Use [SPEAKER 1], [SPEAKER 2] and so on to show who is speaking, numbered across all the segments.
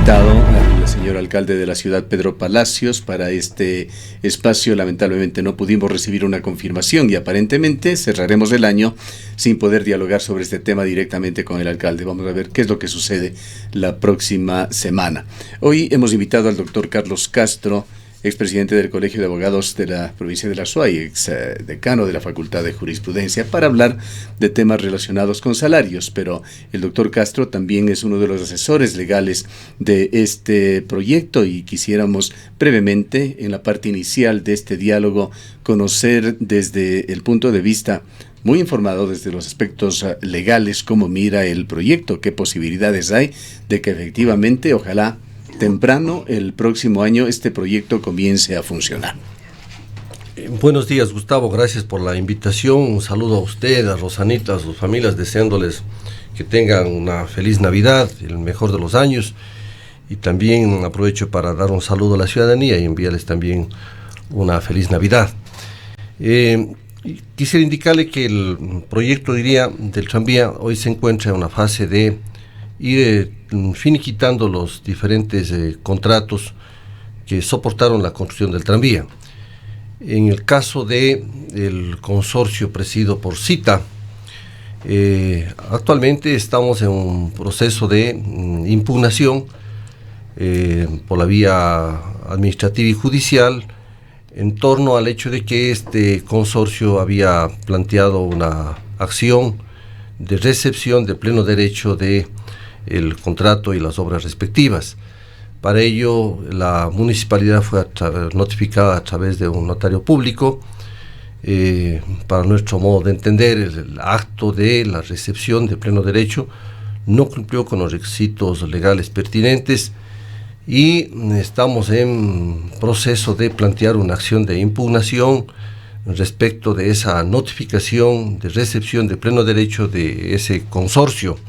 [SPEAKER 1] invitado al señor alcalde de la ciudad, Pedro Palacios, para este espacio. Lamentablemente no pudimos recibir una confirmación y aparentemente cerraremos el año sin poder dialogar sobre este tema directamente con el alcalde. Vamos a ver qué es lo que sucede la próxima semana. Hoy hemos invitado al doctor Carlos Castro, expresidente del Colegio de Abogados de la provincia de La Suay, ex decano de la Facultad de Jurisprudencia, para hablar de temas relacionados con salarios. Pero el doctor Castro también es uno de los asesores legales de este proyecto y quisiéramos brevemente, en la parte inicial de este diálogo, conocer desde el punto de vista muy informado, desde los aspectos legales, cómo mira el proyecto, qué posibilidades hay de que efectivamente, ojalá, temprano el próximo año este proyecto comience a funcionar.
[SPEAKER 2] Buenos días, Gustavo, gracias por la invitación. Un saludo a usted, a Rosanita, a sus familias, deseándoles que tengan una feliz Navidad, el mejor de los años, y también aprovecho para dar un saludo a la ciudadanía y enviarles también una feliz Navidad. Quisiera indicarle que el proyecto, del tranvía hoy se encuentra en una fase de ir finiquitando los diferentes contratos que soportaron la construcción del tranvía. En el caso del consorcio presidido por CITA, actualmente estamos en un proceso de impugnación por la vía administrativa y judicial en torno al hecho de que este consorcio había planteado una acción de recepción de pleno derecho de el contrato y las obras respectivas. Para ello, la municipalidad fue notificada a través de un notario público. Para nuestro modo de entender, el acto de la recepción de pleno derecho no cumplió con los requisitos legales pertinentes y estamos en proceso de plantear una acción de impugnación respecto de esa notificación de recepción de pleno derecho de ese consorcio.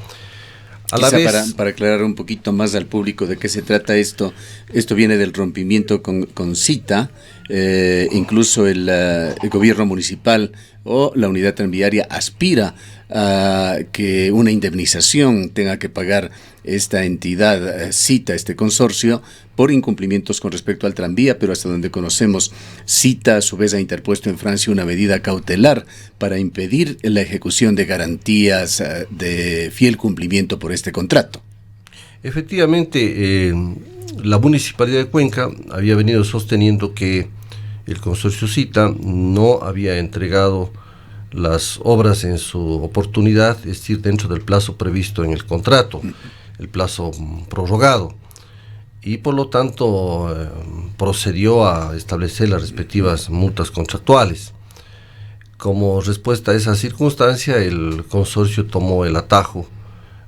[SPEAKER 2] A la vez,
[SPEAKER 1] para aclarar un poquito más al público de qué se trata esto viene del rompimiento con CITA. Incluso el gobierno municipal o la unidad tranviaria aspira a que una indemnización tenga que pagar esta entidad CITA, este consorcio, por incumplimientos con respecto al tranvía, pero hasta donde conocemos, CITA a su vez ha interpuesto en Francia una medida cautelar para impedir la ejecución de garantías de fiel cumplimiento por este contrato.
[SPEAKER 2] Efectivamente, la Municipalidad de Cuenca había venido sosteniendo que el consorcio CITA no había entregado las obras en su oportunidad, es decir, dentro del plazo previsto en el contrato, el plazo prorrogado, y por lo tanto procedió a establecer las respectivas multas contractuales. Como respuesta a esa circunstancia, el consorcio tomó el atajo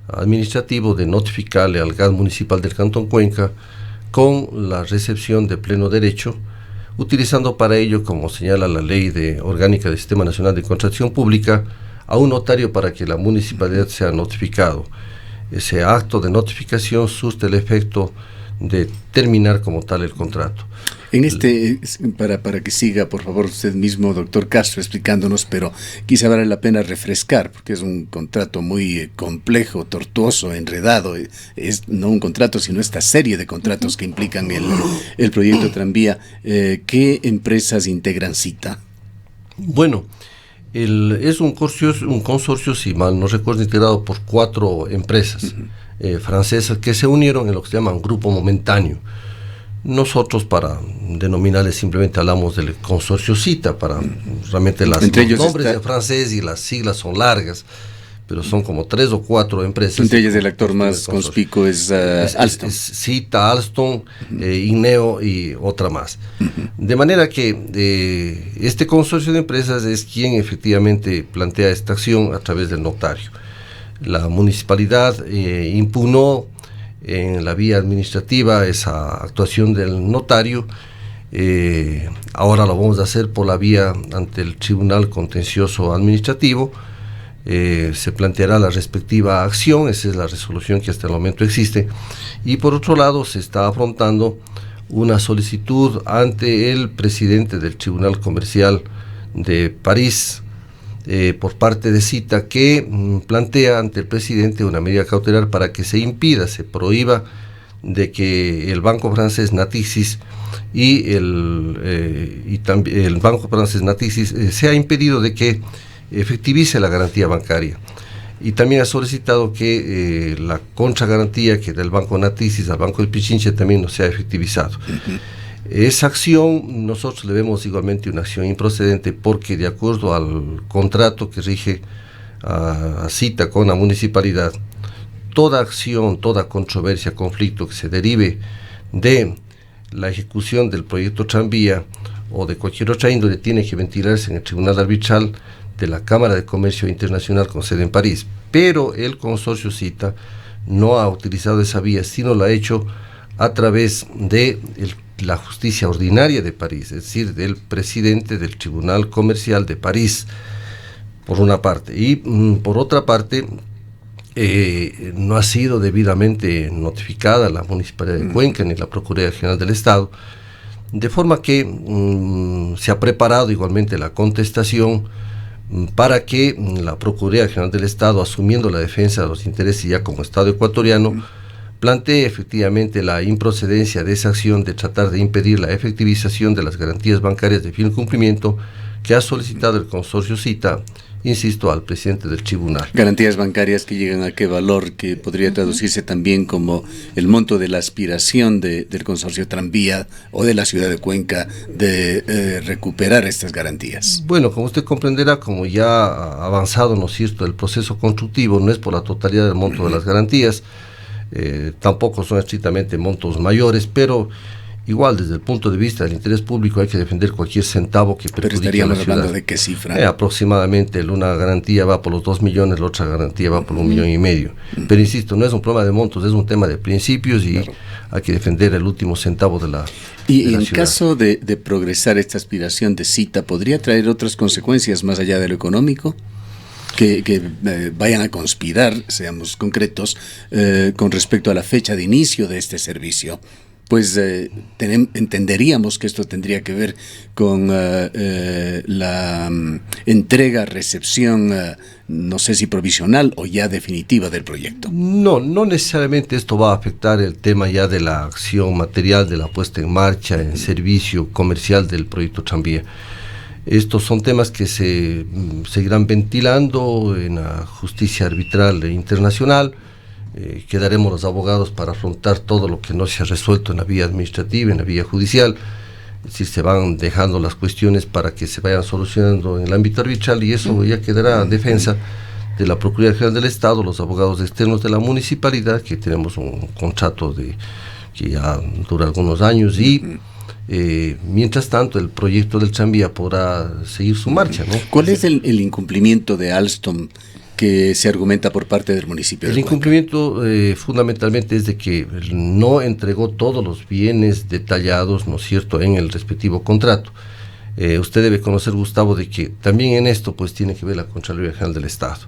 [SPEAKER 2] administrativo de notificarle al GAD municipal del Cantón Cuenca con la recepción de pleno derecho, utilizando para ello, como señala la Ley Orgánica del Sistema Nacional de Contratación Pública, a un notario para que la municipalidad sea notificado. Ese acto de notificación surte el efecto de terminar como tal el contrato.
[SPEAKER 1] En para que siga, por favor, usted mismo, doctor Castro, explicándonos, pero quizá vale la pena refrescar, porque es un contrato muy complejo, tortuoso, enredado. Es no un contrato, sino esta serie de contratos que implican el proyecto tranvía. ¿Qué empresas integran CITA?
[SPEAKER 2] Bueno, es un consorcio, si mal no recuerdo, integrado por 4 empresas francesas que se unieron en lo que se llama un grupo momentáneo. Nosotros, para denominarles, simplemente hablamos del consorcio CITA, para realmente los nombres de francés y las siglas son largas, pero son como 3 o 4 empresas.
[SPEAKER 1] Entre ellas el actor más conspicuo es Alstom.
[SPEAKER 2] CITA, Alstom, Inneo y otra más. De manera que este consorcio de empresas es quien efectivamente plantea esta acción a través del notario. La municipalidad impugnó en la vía administrativa esa actuación del notario. Ahora lo vamos a hacer por la vía ante el Tribunal Contencioso Administrativo. Se planteará la respectiva acción, esa es la resolución que hasta el momento existe, y por otro lado se está afrontando una solicitud ante el presidente del Tribunal Comercial de París por parte de CITA, que plantea ante el presidente una medida cautelar para que se impida, se prohíba de que el banco francés Natixis también el banco francés Natixis se ha impedido de que efectivice la garantía bancaria, y también ha solicitado que la contragarantía que del banco Natixis al banco del Pichincha también no sea efectivizado. Esa acción nosotros le vemos igualmente una acción improcedente, porque de acuerdo al contrato que rige a Cita con la municipalidad, toda acción, toda controversia, conflicto que se derive de la ejecución del proyecto tranvía o de cualquier otra índole tiene que ventilarse en el Tribunal Arbitral de la Cámara de Comercio Internacional con sede en París. Pero el consorcio Cita no ha utilizado esa vía, sino lo ha hecho a través de la justicia ordinaria de París, es decir, del presidente del Tribunal Comercial de París, por una parte, y por otra parte no ha sido debidamente notificada la Municipalidad de Cuenca ni la Procuraduría General del Estado, de forma que se ha preparado igualmente la contestación para que la Procuraduría General del Estado, asumiendo la defensa de los intereses ya como Estado ecuatoriano, plantee efectivamente la improcedencia de esa acción de tratar de impedir la efectivización de las garantías bancarias de firme cumplimiento que ha solicitado el consorcio Cita, insisto, al presidente del tribunal.
[SPEAKER 1] Garantías bancarias que llegan a qué valor, que podría traducirse también como el monto de la aspiración del consorcio Tranvía o de la ciudad de Cuenca de recuperar estas garantías.
[SPEAKER 2] Bueno, como usted comprenderá, como ya ha avanzado, ¿no es cierto?, el proceso constructivo, no es por la totalidad del monto de las garantías, tampoco son estrictamente montos mayores, pero igual desde el punto de vista del interés público hay que defender cualquier centavo que perjudique a la ciudad.
[SPEAKER 1] ¿Pero estaríamos hablando de qué cifra?
[SPEAKER 2] Aproximadamente una garantía va por los 2 millones, la otra garantía va por 1,5 millones. Pero insisto, no es un problema de montos, es un tema de principios y claro, hay que defender el último centavo de la
[SPEAKER 1] Y
[SPEAKER 2] de la
[SPEAKER 1] en
[SPEAKER 2] ciudad.
[SPEAKER 1] Caso de progresar esta aspiración de Cita, ¿podría traer otras consecuencias más allá de lo económico? Que vayan a conspirar, seamos concretos, con respecto a la fecha de inicio de este servicio. Pues entenderíamos que esto tendría que ver con la entrega, recepción, no sé si provisional o ya definitiva del proyecto.
[SPEAKER 2] No necesariamente esto va a afectar el tema ya de la acción material, de la puesta en marcha, en servicio comercial del proyecto Tranvía. Estos son temas que se seguirán ventilando en la justicia arbitral internacional. Quedaremos los abogados para afrontar todo lo que no se ha resuelto en la vía administrativa, en la vía judicial. Es decir, se van dejando las cuestiones para que se vayan solucionando en el ámbito arbitral, y eso ya quedará a defensa de la Procuraduría General del Estado, los abogados externos de la municipalidad, que tenemos un contrato que ya dura algunos años, y mientras tanto el proyecto del tranvía podrá seguir su marcha, ¿no?
[SPEAKER 1] ¿Cuál es el incumplimiento de Alstom que se argumenta por parte del municipio?
[SPEAKER 2] El incumplimiento fundamentalmente es de que no entregó todos los bienes detallados, ¿no es cierto?, en el respectivo contrato. Usted debe conocer, Gustavo, de que también en esto pues tiene que ver la Contraloría General del Estado.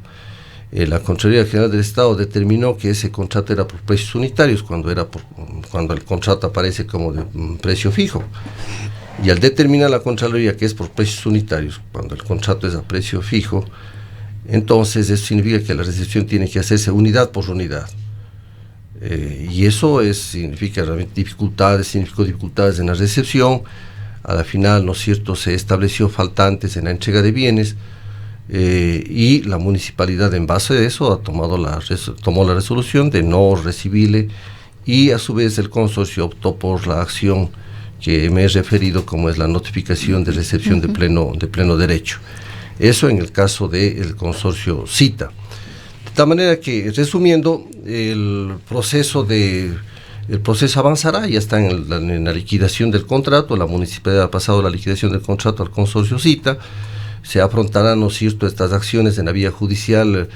[SPEAKER 2] La Contraloría General del Estado determinó que ese contrato era por precios unitarios cuando el contrato aparece como de precio fijo. Y al determinar la Contraloría que es por precios unitarios, cuando el contrato es a precio fijo, entonces eso significa que la recepción tiene que hacerse unidad por unidad. Y eso significó dificultades en la recepción. A la final, ¿no es cierto?, se estableció faltantes en la entrega de bienes, y la municipalidad, en base a eso, tomó la resolución de no recibirle, y a su vez el consorcio optó por la acción que me he referido, como es la notificación de recepción de pleno derecho. Eso en el caso del consorcio Cita. De tal manera que, resumiendo, el proceso avanzará, ya está en la liquidación del contrato. La municipalidad ha pasado la liquidación del contrato al consorcio Cita. Se afrontarán, ¿no es cierto?, estas acciones en la vía judicial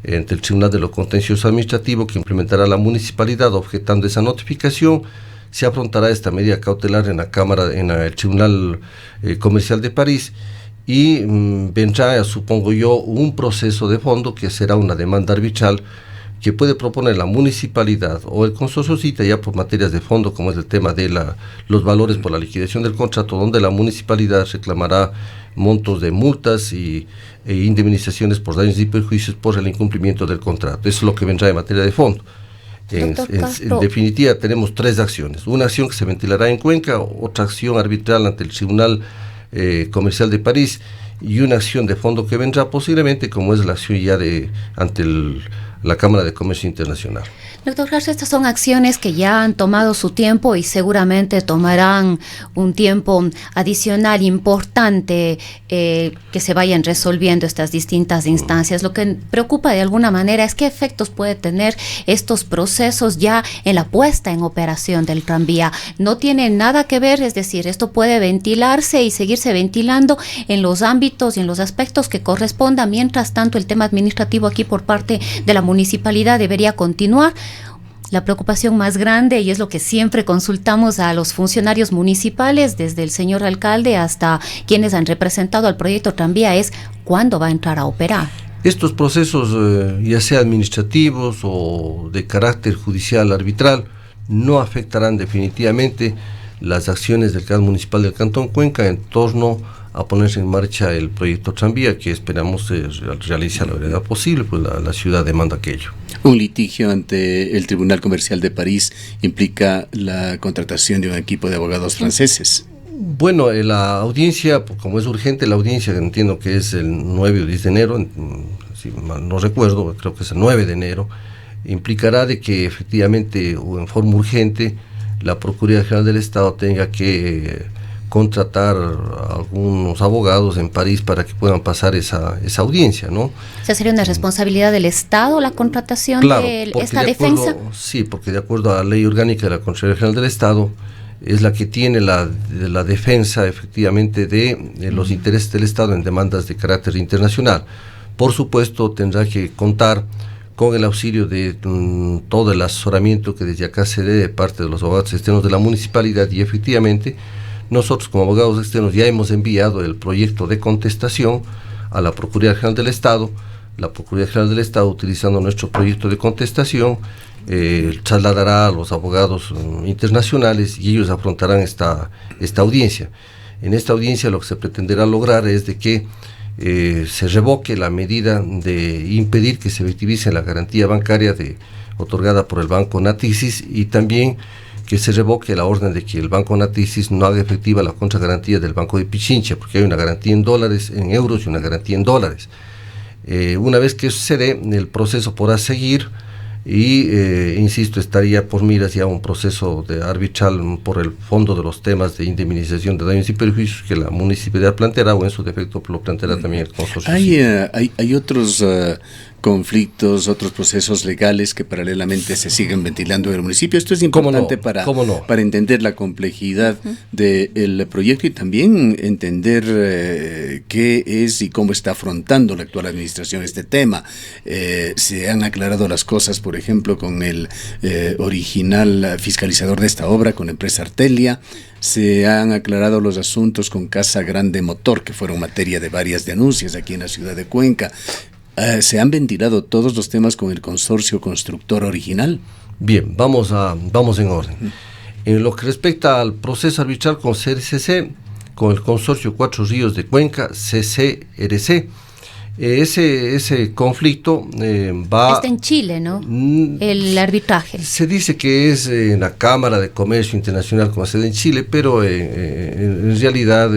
[SPEAKER 2] ante el Tribunal de lo Contencioso Administrativo, que implementará la municipalidad objetando esa notificación. Se afrontará esta medida cautelar en el Tribunal Comercial de París, y vendrá, supongo yo, un proceso de fondo que será una demanda arbitral que puede proponer la municipalidad o el consorcio Cita, ya por materias de fondo, como es el tema de los valores por la liquidación del contrato, donde la municipalidad reclamará montos de multas e indemnizaciones por daños y perjuicios por el incumplimiento del contrato. Eso es lo que vendrá en materia de fondo. En definitiva, tenemos 3 acciones. Una acción que se ventilará en Cuenca, otra acción arbitral ante el Tribunal Comercial de París y una acción de fondo que vendrá posiblemente, como es la acción ya ante la Cámara de Comercio Internacional.
[SPEAKER 3] Doctor Castro, estas son acciones que ya han tomado su tiempo y seguramente tomarán un tiempo adicional importante que se vayan resolviendo estas distintas instancias. Lo que preocupa de alguna manera es qué efectos puede tener estos procesos ya en la puesta en operación del tranvía. No tiene nada que ver, es decir, esto puede ventilarse y seguirse ventilando en los ámbitos y en los aspectos que correspondan. Mientras tanto, el tema administrativo aquí por parte de la municipalidad debería continuar. La preocupación más grande, y es lo que siempre consultamos a los funcionarios municipales, desde el señor alcalde hasta quienes han representado al proyecto tranvía, es cuándo va a entrar a operar.
[SPEAKER 2] Estos procesos, ya sea administrativos o de carácter judicial arbitral, no afectarán definitivamente las acciones del CAD municipal del Cantón Cuenca en torno a ponerse en marcha el proyecto tranvía, que esperamos se realice a la brevedad posible, pues la ciudad demanda aquello.
[SPEAKER 1] Un litigio ante el Tribunal Comercial de París implica la contratación de un equipo de abogados franceses.
[SPEAKER 2] Bueno, la audiencia, como es urgente, la audiencia entiendo que es el 9 o 10 de enero, si mal no recuerdo, creo que es el 9 de enero, implicará de que efectivamente o en forma urgente la Procuraduría General del Estado tenga que contratar a algunos abogados en París para que puedan pasar esa audiencia, ¿no?
[SPEAKER 3] O sea, ¿sería una responsabilidad del Estado la contratación de esta defensa?
[SPEAKER 2] Sí, porque de acuerdo a la ley orgánica de la Contraloría General del Estado, es la que tiene la defensa efectivamente de los intereses del Estado en demandas de carácter internacional. Por supuesto, tendrá que contar con el auxilio de todo el asesoramiento que desde acá se dé de parte de los abogados externos de la municipalidad, y efectivamente nosotros como abogados externos ya hemos enviado el proyecto de contestación a la Procuraduría General del Estado. La Procuraduría General del Estado, utilizando nuestro proyecto de contestación, trasladará a los abogados internacionales y ellos afrontarán esta audiencia. En esta audiencia lo que se pretenderá lograr es de que se revoque la medida de impedir que se efectivice la garantía bancaria otorgada por el Banco Natixis, y también que se revoque la orden de que el Banco Natixis no haga efectiva la contragarantía del Banco de Pichincha, porque hay una garantía en dólares, en euros, y una garantía en dólares. Una vez que eso se dé, el proceso podrá seguir y, insisto, estaría por miras ya un proceso de arbitral por el fondo de los temas de indemnización de daños y perjuicios que la municipalidad planteará, o en su defecto lo planteará también el consorcio.
[SPEAKER 1] Hay otros conflictos, otros procesos legales que paralelamente se siguen ventilando en el municipio. Esto es importante para entender la complejidad del proyecto y también entender qué es y cómo está afrontando la actual administración este tema. Se han aclarado las cosas, por ejemplo, con el original fiscalizador de esta obra, con la empresa Artelia. Se han aclarado los asuntos con Casa Grande Motor, que fueron materia de varias denuncias aquí en la ciudad de Cuenca. ¿Se han ventilado todos los temas con el consorcio constructor original? Bien,
[SPEAKER 2] vamos en orden. En lo que respecta al proceso arbitral con CRC, con el consorcio Cuatro Ríos de Cuenca, CCRC, ese conflicto
[SPEAKER 3] está en Chile, ¿no? El arbitraje.
[SPEAKER 2] Se dice que es en la Cámara de Comercio Internacional con sede en Chile, pero en realidad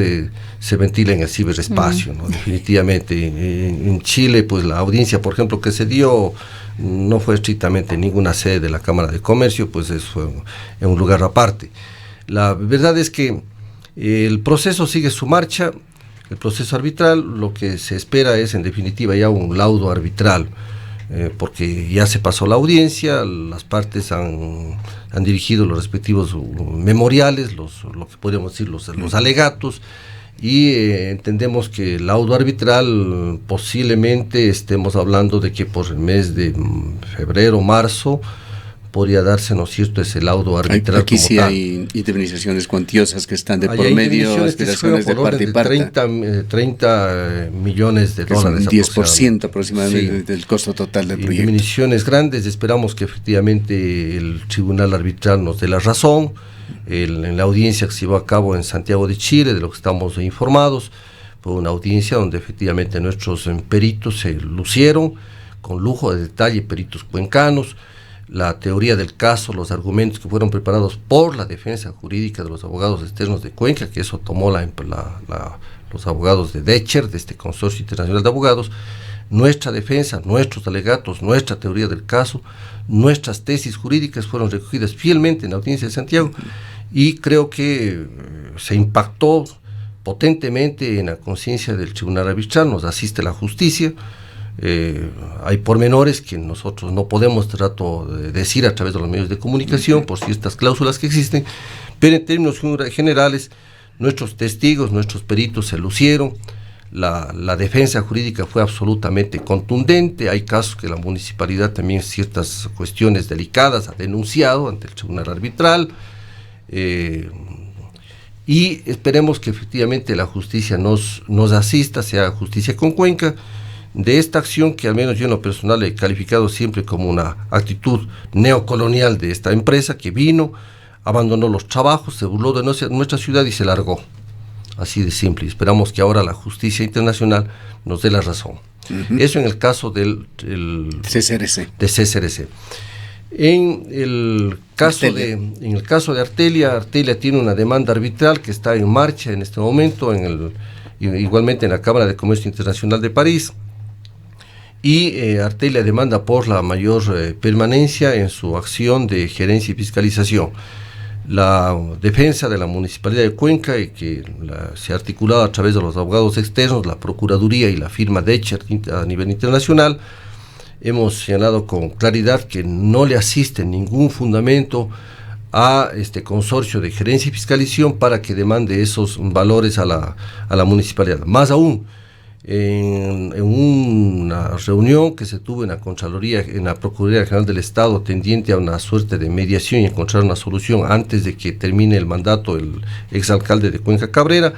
[SPEAKER 2] se ventila en el ciberespacio, ¿no? Definitivamente. En Chile, pues la audiencia, por ejemplo, que se dio no fue estrictamente en ninguna sede de la Cámara de Comercio, pues eso fue en un lugar aparte. La verdad es que el proceso sigue su marcha. El proceso arbitral, lo que se espera es en definitiva ya un laudo arbitral, porque ya se pasó la audiencia, las partes han dirigido los respectivos memoriales, lo que podríamos decir los alegatos, y entendemos que el laudo arbitral posiblemente estemos hablando de que por el mes de febrero, marzo, podría darse, ¿no es cierto?, ese laudo arbitral.
[SPEAKER 1] Aquí sí hay indemnizaciones cuantiosas que están de por medio, aspiraciones de parte y parte.
[SPEAKER 2] 30 millones de dólares.
[SPEAKER 1] Un 10% aproximadamente del costo total del proyecto.
[SPEAKER 2] Indemnizaciones grandes, esperamos que efectivamente el tribunal arbitral nos dé la razón. En la audiencia que se llevó a cabo en Santiago de Chile, de lo que estamos informados, fue una audiencia donde efectivamente nuestros peritos se lucieron con lujo de detalle, peritos cuencanos. la teoría del caso, los argumentos que fueron preparados por la defensa jurídica de los abogados externos de Cuenca, que eso tomó los abogados de Decher, de este Consorcio Internacional de Abogados, nuestra defensa, nuestros alegatos, nuestra teoría del caso, nuestras tesis jurídicas fueron recogidas fielmente en la Audiencia de Santiago, y creo que se impactó potentemente en la conciencia del Tribunal Arbitral. Nos asiste la justicia. Hay pormenores que nosotros no podemos decir a través de los medios de comunicación por ciertas cláusulas que existen, pero en términos generales nuestros testigos, nuestros peritos se lucieron. La defensa jurídica fue absolutamente contundente. Hay casos que la municipalidad también ciertas cuestiones delicadas ha denunciado ante el Tribunal Arbitral, y esperemos que efectivamente la justicia nos asista, sea justicia con Cuenca, de esta acción que al menos yo en lo personal he calificado siempre como una actitud neocolonial de esta empresa que vino, abandonó los trabajos, se burló de nuestra ciudad y se largó. Así de simple. Y esperamos que ahora la justicia internacional nos dé la razón. Eso en el caso del
[SPEAKER 1] CCRC.
[SPEAKER 2] De CCRC. En el caso de Artelia tiene una demanda arbitral que está en marcha en este momento, igualmente en la Cámara de Comercio Internacional de París, y Artelia demanda por la mayor permanencia en su acción de gerencia y fiscalización. La defensa de la Municipalidad de Cuenca, que se ha articulado a través de los abogados externos, la Procuraduría y la firma Decher a nivel internacional, hemos señalado con claridad que no le asiste ningún fundamento a este consorcio de gerencia y fiscalización para que demande esos valores a la municipalidad. Más aún, en una reunión que se tuvo en la Contraloría, en la Procuraduría General del Estado, tendiente a una suerte de mediación y encontrar una solución antes de que termine el mandato el exalcalde de Cuenca Cabrera,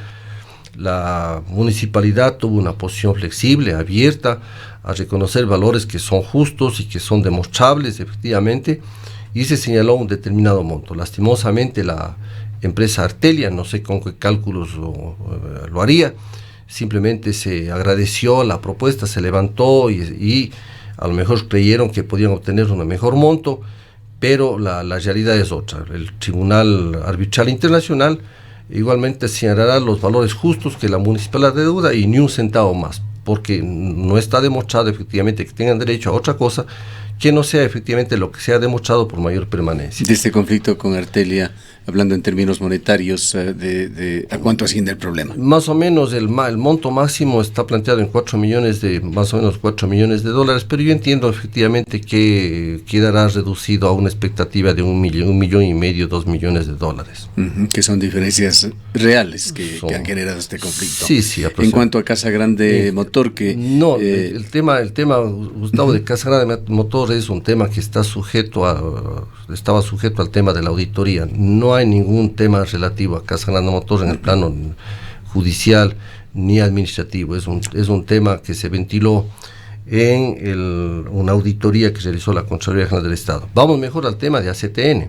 [SPEAKER 2] la municipalidad tuvo una posición flexible, abierta a reconocer valores que son justos y que son demostrables efectivamente, y se señaló un determinado monto. Lastimosamente la empresa Artelia, no sé con qué cálculos lo haría, simplemente se agradeció la propuesta, se levantó y a lo mejor creyeron que podían obtener un mejor monto, pero la realidad es otra. El Tribunal Arbitral Internacional igualmente señalará los valores justos que la municipalidad deuda y ni un centavo más, porque no está demostrado efectivamente que tengan derecho a otra cosa que no sea efectivamente lo que se ha demostrado por mayor permanencia.
[SPEAKER 1] De este conflicto con Artelia, hablando en términos monetarios, ¿a cuánto asciende el problema?
[SPEAKER 2] Más o menos el monto máximo está planteado en más o menos 4 millones de dólares, pero yo entiendo efectivamente que quedará reducido a una expectativa de 1,5 millones, 2 millones de dólares.
[SPEAKER 1] Que son diferencias reales que han generado este conflicto.
[SPEAKER 2] Sí.
[SPEAKER 1] En cuanto a Casa Grande Motor, que...
[SPEAKER 2] No, el tema, Gustavo, de Casa Grande Motor es un tema que estaba sujeto al tema de la auditoría. No hay ningún tema relativo a Casa Grande Motor en el plano judicial ni administrativo. Es un tema que se ventiló en una auditoría que realizó la Contraloría General del Estado. Vamos mejor al tema de ACTN.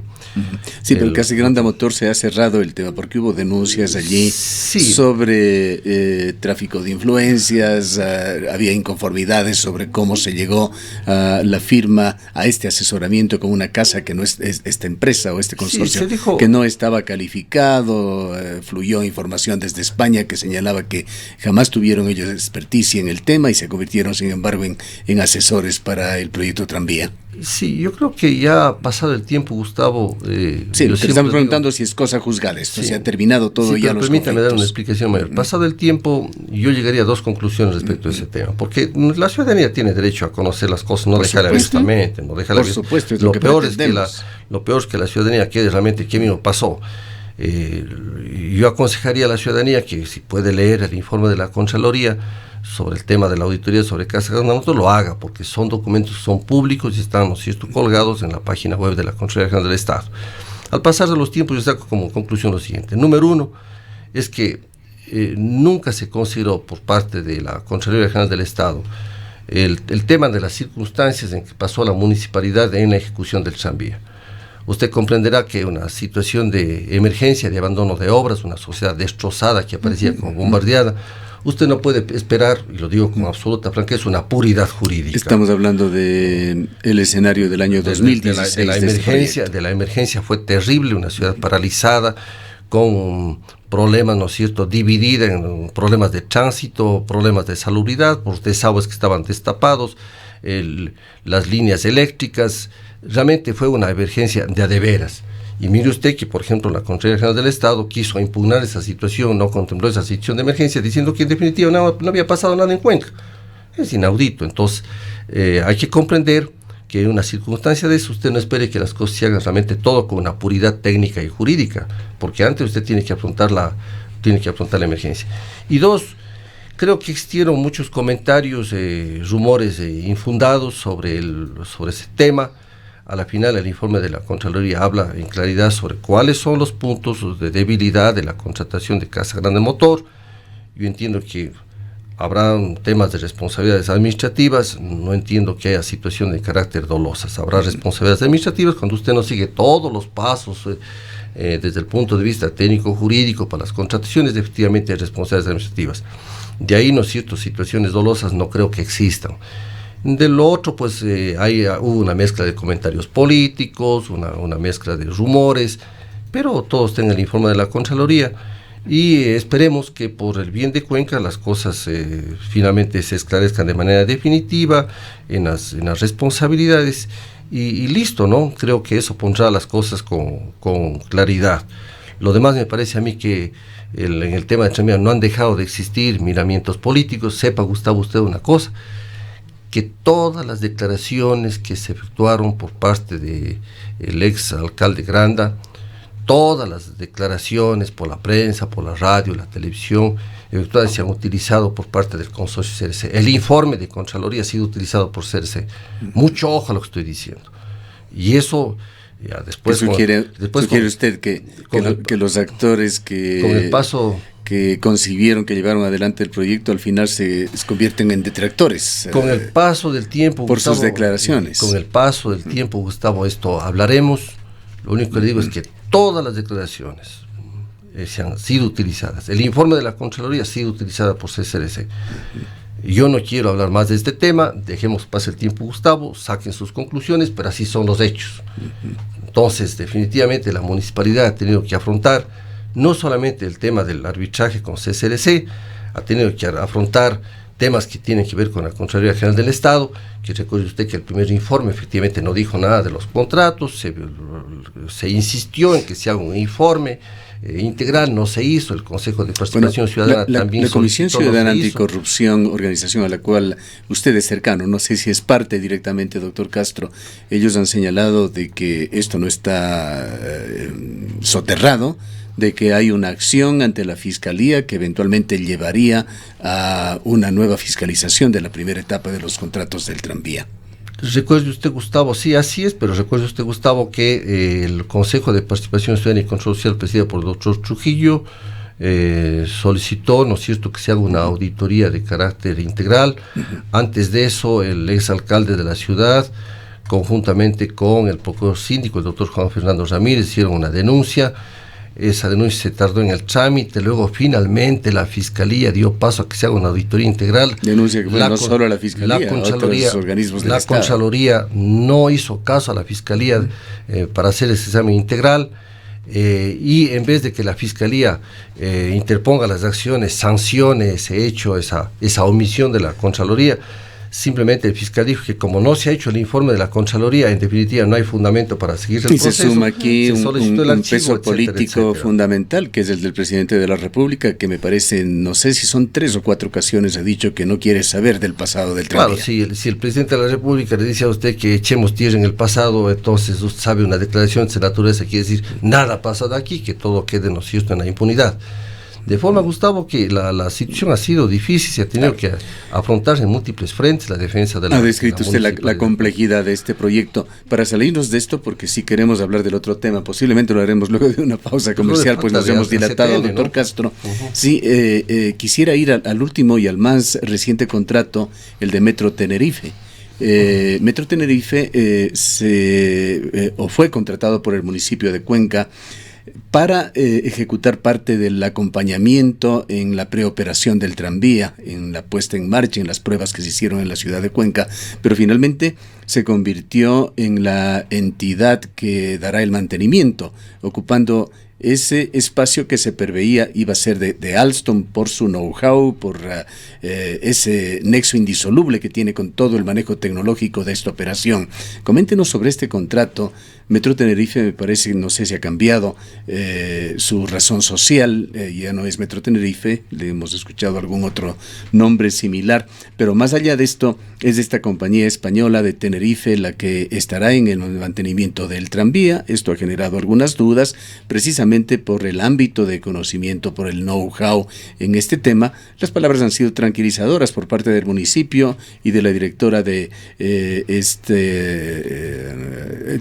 [SPEAKER 1] Sí, pero el Casa Grande Motor se ha cerrado el tema porque hubo denuncias allí sobre tráfico de influencias, había inconformidades sobre cómo se llegó a la firma, a este asesoramiento con una casa que no es esta empresa o este consorcio que no estaba calificado, fluyó información desde España que señalaba que jamás tuvieron ellos experticia en el tema y se convirtieron sin embargo en asesores para el proyecto tranvía.
[SPEAKER 2] Sí, yo creo que ya ha pasado el tiempo, Gustavo.
[SPEAKER 1] Sí, lo que estamos preguntando si es cosa juzgada esto, si ha terminado todo ya los conflictos.
[SPEAKER 2] Permítame dar una explicación mayor. Pasado el tiempo, yo llegaría a dos conclusiones respecto a ese tema, porque la ciudadanía tiene derecho a conocer las cosas, no dejarla abiertamente, no dejarla.
[SPEAKER 1] Por supuesto, es
[SPEAKER 2] lo peor es que la ciudadanía quede realmente qué mismo pasó. Yo aconsejaría a la ciudadanía que si puede leer el informe de la Contraloría sobre el tema de la auditoría sobre Casa Grande Motor, lo haga, porque son documentos que son públicos y están, ¿no es cierto?, colgados en la página web de la Contraloría General del Estado. Al pasar de los tiempos, yo saco como conclusión lo siguiente. Número uno, es que nunca se consideró por parte de la Contraloría General del Estado el tema de las circunstancias en que pasó la municipalidad en la ejecución del tranvía. Usted comprenderá que una situación de emergencia, de abandono de obras, una sociedad destrozada que aparecía como bombardeada, usted no puede esperar, y lo digo con absoluta franqueza, una puridad jurídica.
[SPEAKER 1] Estamos hablando de el escenario del año 2016.
[SPEAKER 2] De la emergencia fue terrible, una ciudad paralizada, con problemas, ¿no es cierto?, dividida en problemas de tránsito, problemas de salubridad, por desagües que estaban destapados, las líneas eléctricas. Realmente fue una emergencia de a de veras. Y mire usted que, por ejemplo, la Contraloría General del Estado quiso impugnar esa situación, no contempló esa situación de emergencia, diciendo que en definitiva no había pasado nada en Cuenca. Es inaudito. Entonces, hay que comprender que en una circunstancia de eso usted no espere que las cosas se hagan realmente todo con una puridad técnica y jurídica, porque antes usted tiene que afrontar la emergencia. Y dos, creo que existieron muchos comentarios, rumores infundados sobre ese tema. A la final, el informe de la Contraloría habla en claridad sobre cuáles son los puntos de debilidad de la contratación de Casa Grande Motor. Yo entiendo que habrá temas de responsabilidades administrativas, no entiendo que haya situaciones de carácter dolosas. Habrá responsabilidades administrativas cuando usted no sigue todos los pasos desde el punto de vista técnico-jurídico para las contrataciones, efectivamente hay responsabilidades administrativas. De ahí, ¿no es cierto?, situaciones dolosas no creo que existan. De lo otro, pues hubo una mezcla de comentarios políticos, una mezcla de rumores, pero todos tienen el informe de la Contraloría y esperemos que por el bien de Cuenca las cosas finalmente se esclarezcan de manera definitiva en las responsabilidades y listo, ¿no? Creo que eso pondrá las cosas con claridad. Lo demás me parece a mí que en el tema de tranvía no han dejado de existir miramientos políticos. Sepa, Gustavo, usted una cosa, que todas las declaraciones que se efectuaron por parte del ex alcalde Granda, todas las declaraciones por la prensa, por la radio, la televisión, efectuadas se han utilizado por parte del consorcio CRC. El informe de Contraloría ha sido utilizado por CRC. Mucho ojo a lo que estoy diciendo. Y eso, ya después...
[SPEAKER 1] ¿Sugiere usted que los actores que concibieron, que llevaron adelante el proyecto, al final se convierten en detractores?
[SPEAKER 2] Con el paso del tiempo,
[SPEAKER 1] por Gustavo, sus declaraciones.
[SPEAKER 2] Con el paso del tiempo, Gustavo, esto hablaremos. Lo único que le digo es que todas las declaraciones se han sido utilizadas. El informe de la Contraloría ha sido utilizado por CCRC. Yo no quiero hablar más de este tema, dejemos que pase el tiempo, Gustavo, saquen sus conclusiones, pero así son los hechos. Entonces, definitivamente la municipalidad ha tenido que afrontar no solamente el tema del arbitraje con CCRC, ha tenido que afrontar temas que tienen que ver con la Contraloría General del Estado, que recuerde usted que el primer informe efectivamente no dijo nada de los contratos, se insistió en que se haga un informe integral, no se hizo. El Consejo de Participación Ciudadana también
[SPEAKER 1] la Comisión Ciudadana Anticorrupción, organización a la cual usted es cercano, no sé si es parte directamente, doctor Castro, ellos han señalado de que esto no está soterrado, de que hay una acción ante la Fiscalía que eventualmente llevaría a una nueva fiscalización de la primera etapa de los contratos del tranvía.
[SPEAKER 2] Recuerde usted, Gustavo, sí, así es, pero recuerde usted, Gustavo, que el Consejo de Participación Ciudadana y Control Social, presidido por el doctor Trujillo, solicitó, ¿no es cierto?, que se haga una auditoría de carácter integral. Antes de eso, el exalcalde de la ciudad, conjuntamente con el procurador síndico, el doctor Juan Fernando Ramírez, hicieron una denuncia. Esa denuncia se tardó en el trámite, luego finalmente la Fiscalía dio paso a que se haga una auditoría integral.
[SPEAKER 1] Denuncia que fue no solo a la Fiscalía, otros organismos del Estado.
[SPEAKER 2] La Contraloría no hizo caso a la Fiscalía para hacer ese examen integral, y en vez de que la Fiscalía interponga las acciones, sancione ese hecho, esa omisión de la Contraloría, simplemente el fiscal dijo que como no se ha hecho el informe de la Contraloría, en definitiva no hay fundamento para seguir el proceso.
[SPEAKER 1] Y se suma aquí un peso político fundamental, que es el del presidente de la República, que me parece, no sé si son 3 o 4 ocasiones ha dicho que no quiere saber del pasado del tranvía.
[SPEAKER 2] Claro, si el presidente de la República le dice a usted que echemos tierra en el pasado, entonces usted sabe, una declaración de esa naturaleza quiere decir nada ha pasado aquí, que todo quede, ¿no es cierto?, en la impunidad. De forma, Gustavo, que la situación ha sido difícil, se ha tenido que afrontar en múltiples frentes la defensa de la...
[SPEAKER 1] Ha descrito usted la complejidad de este proyecto. Para salirnos de esto, porque si queremos hablar del otro tema, posiblemente lo haremos luego de una pausa comercial, pues nos hemos dilatado, doctor Castro. Sí, quisiera ir al último y al más reciente contrato, el de Metro Tenerife. Metro Tenerife fue contratado por el municipio de Cuenca para ejecutar parte del acompañamiento en la preoperación del tranvía, en la puesta en marcha, en las pruebas que se hicieron en la ciudad de Cuenca, pero finalmente se convirtió en la entidad que dará el mantenimiento, ocupando ese espacio que se preveía iba a ser de Alstom por su know-how, por ese nexo indisoluble que tiene con todo el manejo tecnológico de esta operación. Coméntenos sobre este contrato. Metro Tenerife, me parece, no sé si ha cambiado su razón social, ya no es Metro Tenerife, le hemos escuchado algún otro nombre similar, pero más allá de esto, es esta compañía española de Tenerife la que estará en el mantenimiento del tranvía. Esto ha generado algunas dudas, precisamente por el ámbito de conocimiento, por el know-how en este tema. Las palabras han sido tranquilizadoras por parte del municipio y de la directora de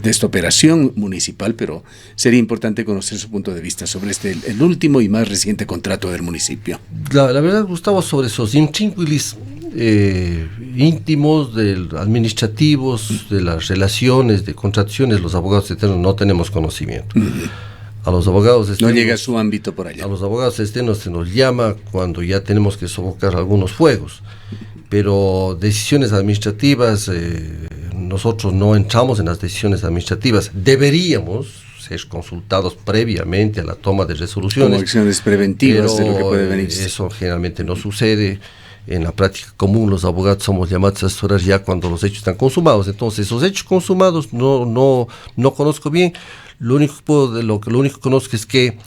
[SPEAKER 1] esta operación municipal, pero sería importante conocer su punto de vista sobre el último y más reciente contrato del municipio.
[SPEAKER 2] La verdad, Gustavo, sobre esos intríngulis íntimos, administrativos, de las relaciones, de contrataciones, los abogados externos no tenemos conocimiento. A los abogados externos,
[SPEAKER 1] no llega a su ámbito por allá.
[SPEAKER 2] A los abogados externos se nos llama cuando ya tenemos que sofocar algunos fuegos, pero decisiones administrativas, nosotros no entramos en las decisiones administrativas. Deberíamos ser consultados previamente a la toma de resoluciones.
[SPEAKER 1] Como acciones preventivas de lo que puede venir.
[SPEAKER 2] Eso generalmente no sucede. En la práctica común, los abogados somos llamados a asesorar ya cuando los hechos están consumados. Entonces, esos hechos consumados no conozco bien. Lo único que conozco es que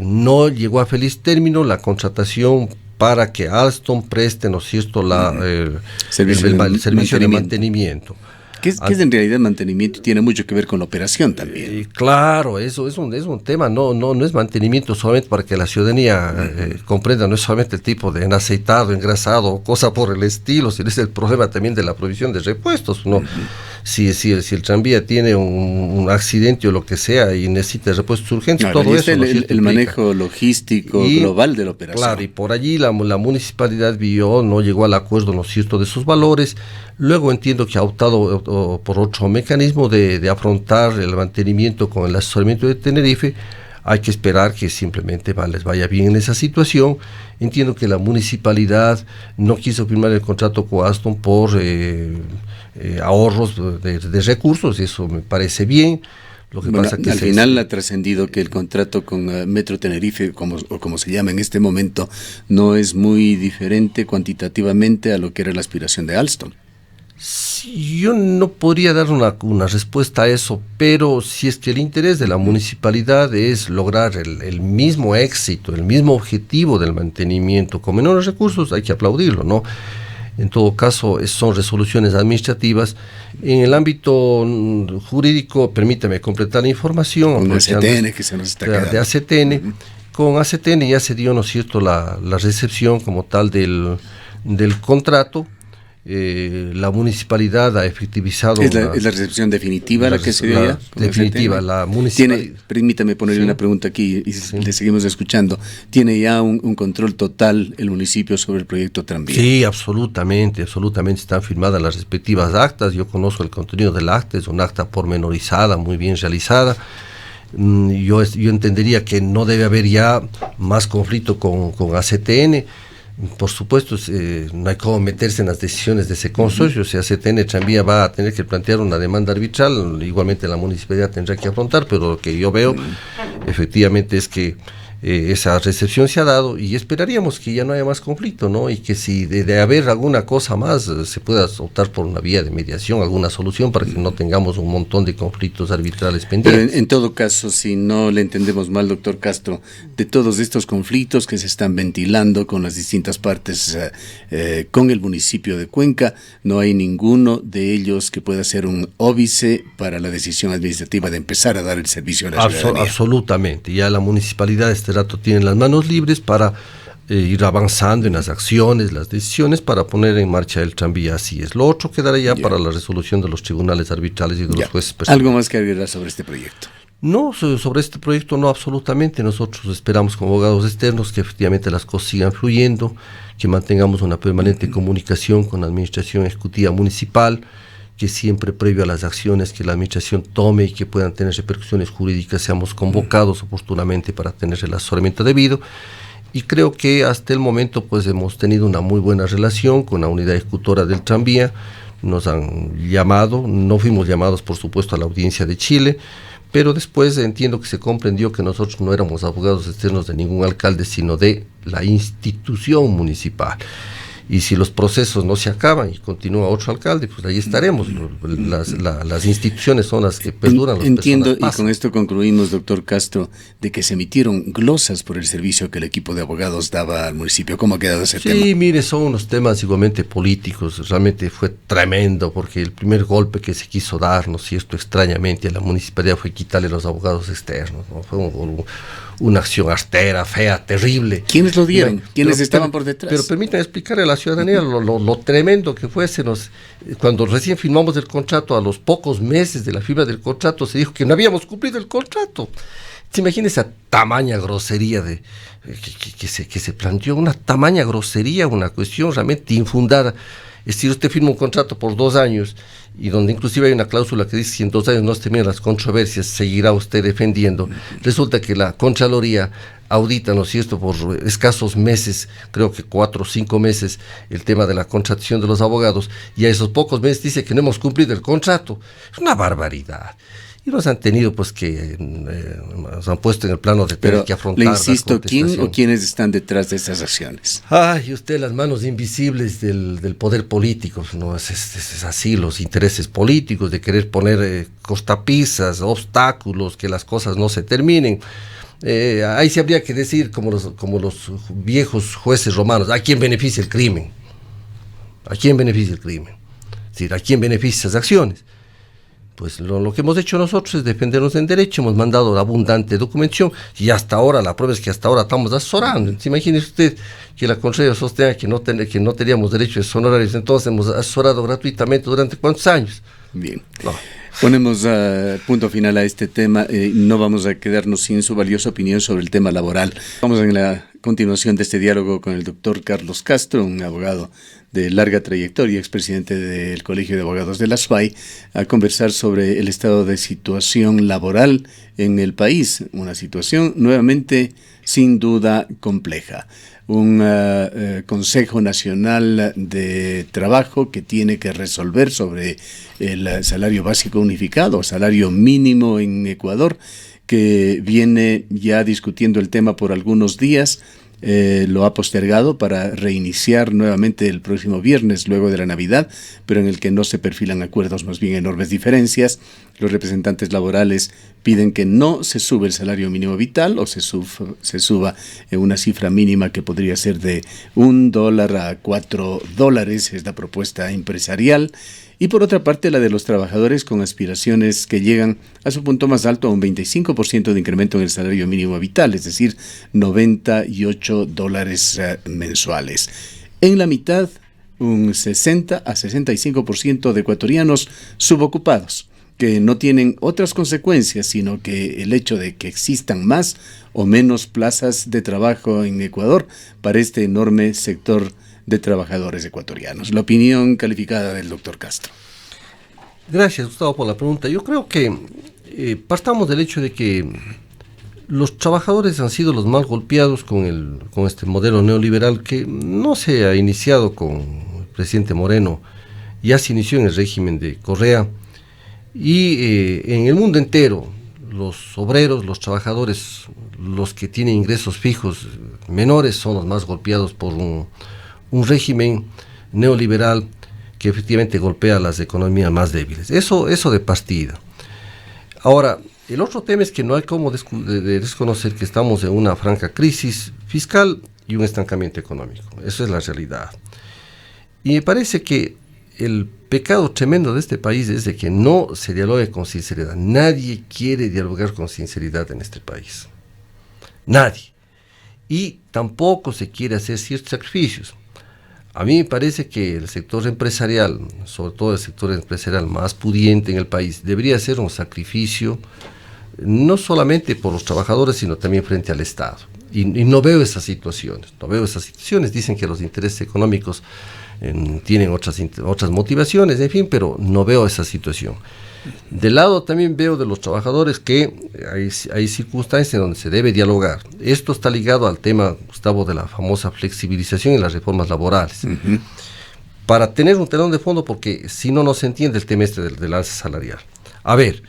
[SPEAKER 2] no llegó a feliz término la contratación para que Alstom preste, ¿no es cierto?, el servicio de mantenimiento.
[SPEAKER 1] ¿Qué es en realidad mantenimiento? Y tiene mucho que ver con la operación también.
[SPEAKER 2] Claro, eso es un tema, no es mantenimiento solamente para que la ciudadanía comprenda, no es solamente el tipo de aceitado, engrasado, cosa por el estilo, sino es el problema también de la provisión de repuestos, ¿no? Si el tranvía tiene un accidente o lo que sea y necesita repuestos urgentes, todo eso.
[SPEAKER 1] El manejo logístico global de la operación.
[SPEAKER 2] Claro, y por allí la municipalidad no llegó al acuerdo, ¿no es cierto?, de sus valores. Luego entiendo que ha optado por otro mecanismo de afrontar el mantenimiento con el asesoramiento de Tenerife. Hay que esperar que simplemente les vaya bien en esa situación. Entiendo que la municipalidad no quiso firmar el contrato con Alstom por ahorros de recursos, y eso me parece bien. Lo que pasa que
[SPEAKER 1] al final ha trascendido que el contrato con Metro Tenerife, como se llama en este momento, no es muy diferente cuantitativamente a lo que era la aspiración de Alstom.
[SPEAKER 2] Sí, yo no podría dar una respuesta a eso, pero si es que el interés de la municipalidad es lograr el mismo éxito, el mismo objetivo del mantenimiento con menores recursos, hay que aplaudirlo, ¿no? En todo caso, son resoluciones administrativas. En el ámbito jurídico, permítame completar la información.
[SPEAKER 1] Con ACTN, que se nos está quedando.
[SPEAKER 2] De ACTN. Con ACTN ya se dio, ¿no es cierto?, la recepción como tal del contrato. La municipalidad ha efectivizado...
[SPEAKER 1] ¿Es la recepción definitiva la que se dio ya?
[SPEAKER 2] Definitiva, la municipalidad...
[SPEAKER 1] Permítame ponerle una pregunta aquí y le seguimos escuchando. ¿Tiene ya un control total el municipio sobre el proyecto tranvía?
[SPEAKER 2] Sí, absolutamente están firmadas las respectivas actas. Yo conozco el contenido del acta, es un acta pormenorizada, muy bien realizada. Yo entendería que no debe haber ya más conflicto con ACTN. Por supuesto, no hay cómo meterse en las decisiones de ese consorcio. Si ACTN Tranvía va a tener que plantear una demanda arbitral, igualmente la municipalidad tendrá que afrontar, pero lo que yo veo efectivamente es que esa recepción se ha dado y esperaríamos que ya no haya más conflicto, ¿no? Y que si de haber alguna cosa más se pueda optar por una vía de mediación, alguna solución para que no tengamos un montón de conflictos arbitrales pendientes.
[SPEAKER 1] Pero en todo caso, si no le entendemos mal, doctor Castro, de todos estos conflictos que se están ventilando con las distintas partes, con el municipio de Cuenca, no hay ninguno de ellos que pueda ser un óbice para la decisión administrativa de empezar a dar el servicio a la ciudadanía.
[SPEAKER 2] Absolutamente, ya la municipalidad rato tienen las manos libres para ir avanzando en las acciones, las decisiones para poner en marcha el tranvía. Así es. Lo otro quedará ya para la resolución de los tribunales arbitrales y de los jueces.
[SPEAKER 1] ¿Algo más que agregar sobre este proyecto?
[SPEAKER 2] No, sobre este proyecto no, absolutamente. Nosotros esperamos como abogados externos que efectivamente las cosas sigan fluyendo, que mantengamos una permanente comunicación con la administración ejecutiva municipal, que siempre previo a las acciones que la administración tome y que puedan tener repercusiones jurídicas, seamos convocados oportunamente para tener el asesoramiento debido. Y creo que hasta el momento pues hemos tenido una muy buena relación con la unidad ejecutora del tranvía. Nos han llamado, no fuimos llamados por supuesto a la audiencia de Chile, pero después entiendo que se comprendió que nosotros no éramos abogados externos de ningún alcalde, sino de la institución municipal. Y si los procesos no se acaban y continúa otro alcalde, pues ahí estaremos. Las instituciones son las que perduran.
[SPEAKER 1] Entiendo, y con esto concluimos, doctor Castro, de que se emitieron glosas por el servicio que el equipo de abogados daba al municipio. ¿Cómo ha quedado ese tema?
[SPEAKER 2] Sí, mire, son unos temas igualmente políticos. Realmente fue tremendo, porque el primer golpe que se quiso dar, ¿no es cierto?, extrañamente a la municipalidad fue quitarle los abogados externos, ¿no? Fue una acción austera, fea, terrible.
[SPEAKER 1] ¿Quiénes lo dieron? ¿Quiénes estaban por detrás?
[SPEAKER 2] Pero permítanme explicarle a la ciudadanía lo tremendo que fue. Cuando recién firmamos el contrato, a los pocos meses de la firma del contrato, se dijo que no habíamos cumplido el contrato. ¿Se imagina esa tamaña grosería que se planteó? Una tamaña grosería, una cuestión realmente infundada. Es decir, usted firma un contrato por 2 años y donde inclusive hay una cláusula que dice que si en 2 años no se terminan las controversias, seguirá usted defendiendo. Resulta que la Contraloría audita, ¿no es cierto?, por escasos meses, creo que 4 o 5 meses, el tema de la contratación de los abogados, y a esos pocos meses dice que no hemos cumplido el contrato. Es una barbaridad. Y nos han tenido pues que nos han puesto en el plano de tener que afrontar.
[SPEAKER 1] Le insisto, ¿quién o quiénes están detrás de estas acciones?
[SPEAKER 2] Ay, usted, las manos invisibles del poder político, ¿no? Es así, los intereses políticos de querer poner cortapisas, obstáculos, que las cosas no se terminen. Ahí se habría que decir, como los viejos jueces romanos, ¿a quién beneficia el crimen? ¿A quién beneficia el crimen? Es decir, ¿a quién beneficia esas acciones? Pues lo que hemos hecho nosotros es defendernos en derecho. Hemos mandado abundante documentación y hasta ahora, la prueba es que hasta ahora estamos asesorando. Imagínese usted que la Contraloría sostenga que no teníamos derechos honorarios, entonces hemos asesorado gratuitamente durante ¿cuántos años?
[SPEAKER 1] Bien. No. Ponemos punto final a este tema. No vamos a quedarnos sin su valiosa opinión sobre el tema laboral. Vamos en la continuación de este diálogo con el doctor Carlos Castro, un abogado de larga trayectoria, expresidente del Colegio de Abogados de la SUAY, a conversar sobre el estado de situación laboral en el país. Una situación nuevamente sin duda compleja. Un Consejo Nacional de Trabajo que tiene que resolver sobre el salario básico unificado, salario mínimo en Ecuador, que viene ya discutiendo el tema por algunos días. Lo ha postergado para reiniciar nuevamente el próximo viernes, luego de la Navidad, pero en el que no se perfilan acuerdos, más bien enormes diferencias. Los representantes laborales piden que no se sube el salario mínimo vital o se suba en una cifra mínima que podría ser de $1 a $4, es la propuesta empresarial. Y por otra parte, la de los trabajadores con aspiraciones que llegan a su punto más alto a un 25% de incremento en el salario mínimo vital, es decir, $98 mensuales. En la mitad, un 60 a 65% de ecuatorianos subocupados, que no tienen otras consecuencias, sino que el hecho de que existan más o menos plazas de trabajo en Ecuador para este enorme sector de trabajadores ecuatorianos. La opinión calificada del doctor Castro.
[SPEAKER 2] Gracias, Gustavo, por la pregunta. Yo creo que partamos del hecho de que los trabajadores han sido los más golpeados con este modelo neoliberal que no se ha iniciado con el presidente Moreno, ya se inició en el régimen de Correa, y en el mundo entero los obreros, los trabajadores, los que tienen ingresos fijos menores son los más golpeados por un régimen neoliberal que efectivamente golpea a las economías más débiles. Eso de partida. Ahora, el otro tema es que no hay cómo desconocer que estamos en una franca crisis fiscal y un estancamiento económico. Eso es la realidad. Y me parece que el pecado tremendo de este país es de que no se dialogue con sinceridad. Nadie quiere dialogar con sinceridad en este país. Nadie. Y tampoco se quiere hacer ciertos sacrificios. A mí me parece que el sector empresarial, sobre todo el sector empresarial más pudiente en el país, debería hacer un sacrificio, no solamente por los trabajadores, sino también frente al Estado. Y no veo esas situaciones, Dicen que los intereses económicos tienen otras motivaciones, en fin, pero no veo esa situación. Del lado también veo de los trabajadores que hay circunstancias donde se debe dialogar. Esto está ligado al tema, Gustavo, de la famosa flexibilización y las reformas laborales. Para tener un telón de fondo, porque si no, no se entiende el tema del alza salarial. A ver,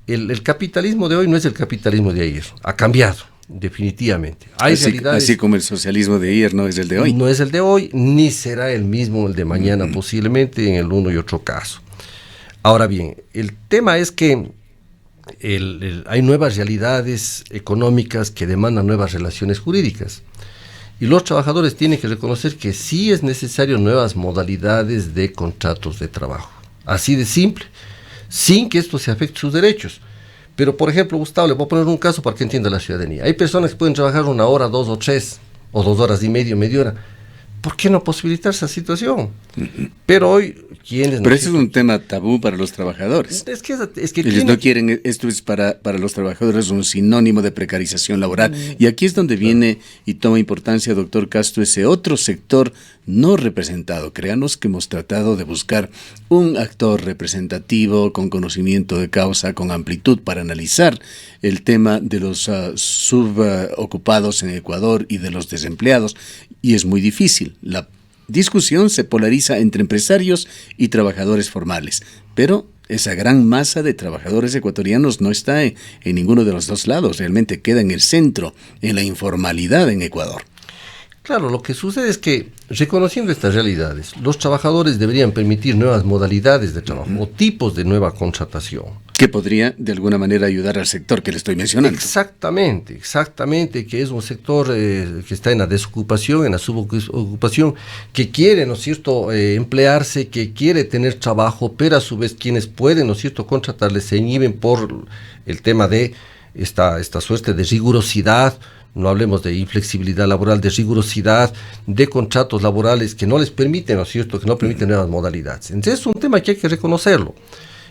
[SPEAKER 2] el capitalismo de hoy no es el capitalismo de ayer, ha cambiado, definitivamente. Hay realidades,
[SPEAKER 1] así como el socialismo de ayer no es el de hoy.
[SPEAKER 2] No es el de hoy, ni será el mismo el de mañana, posiblemente en el uno y otro caso. Ahora bien, el tema es que hay nuevas realidades económicas que demandan nuevas relaciones jurídicas. Y los trabajadores tienen que reconocer que sí es necesario nuevas modalidades de contratos de trabajo. Así de simple, sin que esto se afecte sus derechos. Pero, por ejemplo, Gustavo, le voy a poner un caso para que entienda la ciudadanía. Hay personas que pueden trabajar 1 hora, 2 o 3, o 2 horas y media, media hora. ¿Por qué no posibilitar esa situación? Pero hoy, ¿quiénes?
[SPEAKER 1] Pero eso es un tema tabú para los trabajadores.
[SPEAKER 2] Es que
[SPEAKER 1] ellos no quieren, esto es para los trabajadores un sinónimo de precarización laboral. Y aquí es donde viene y toma importancia, doctor Castro, ese otro sector no representado. Créanos que hemos tratado de buscar un actor representativo con conocimiento de causa, con amplitud para analizar el tema de los subocupados en Ecuador y de los desempleados. Y es muy difícil. La discusión se polariza entre empresarios y trabajadores formales, pero esa gran masa de trabajadores ecuatorianos no está en ninguno de los dos lados, realmente queda en el centro, en la informalidad en Ecuador.
[SPEAKER 2] Claro, lo que sucede es que, reconociendo estas realidades, los trabajadores deberían permitir nuevas modalidades de trabajo o tipos de nueva contratación.
[SPEAKER 1] Que podría, de alguna manera, ayudar al sector que le estoy mencionando.
[SPEAKER 2] Exactamente, que es un sector que está en la desocupación, en la subocupación, que quiere, ¿no es cierto?, emplearse, que quiere tener trabajo, pero a su vez quienes pueden, ¿no es cierto?, contratarles se inhiben por el tema de esta suerte de rigurosidad. No hablemos de inflexibilidad laboral, de rigurosidad, de contratos laborales que no les permiten, ¿no es cierto?, que no permiten nuevas modalidades. Entonces es un tema que hay que reconocerlo.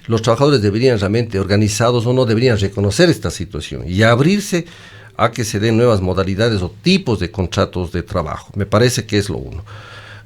[SPEAKER 2] Los trabajadores deberían realmente, organizados o no, deberían reconocer esta situación y abrirse a que se den nuevas modalidades o tipos de contratos de trabajo. Me parece que es lo uno.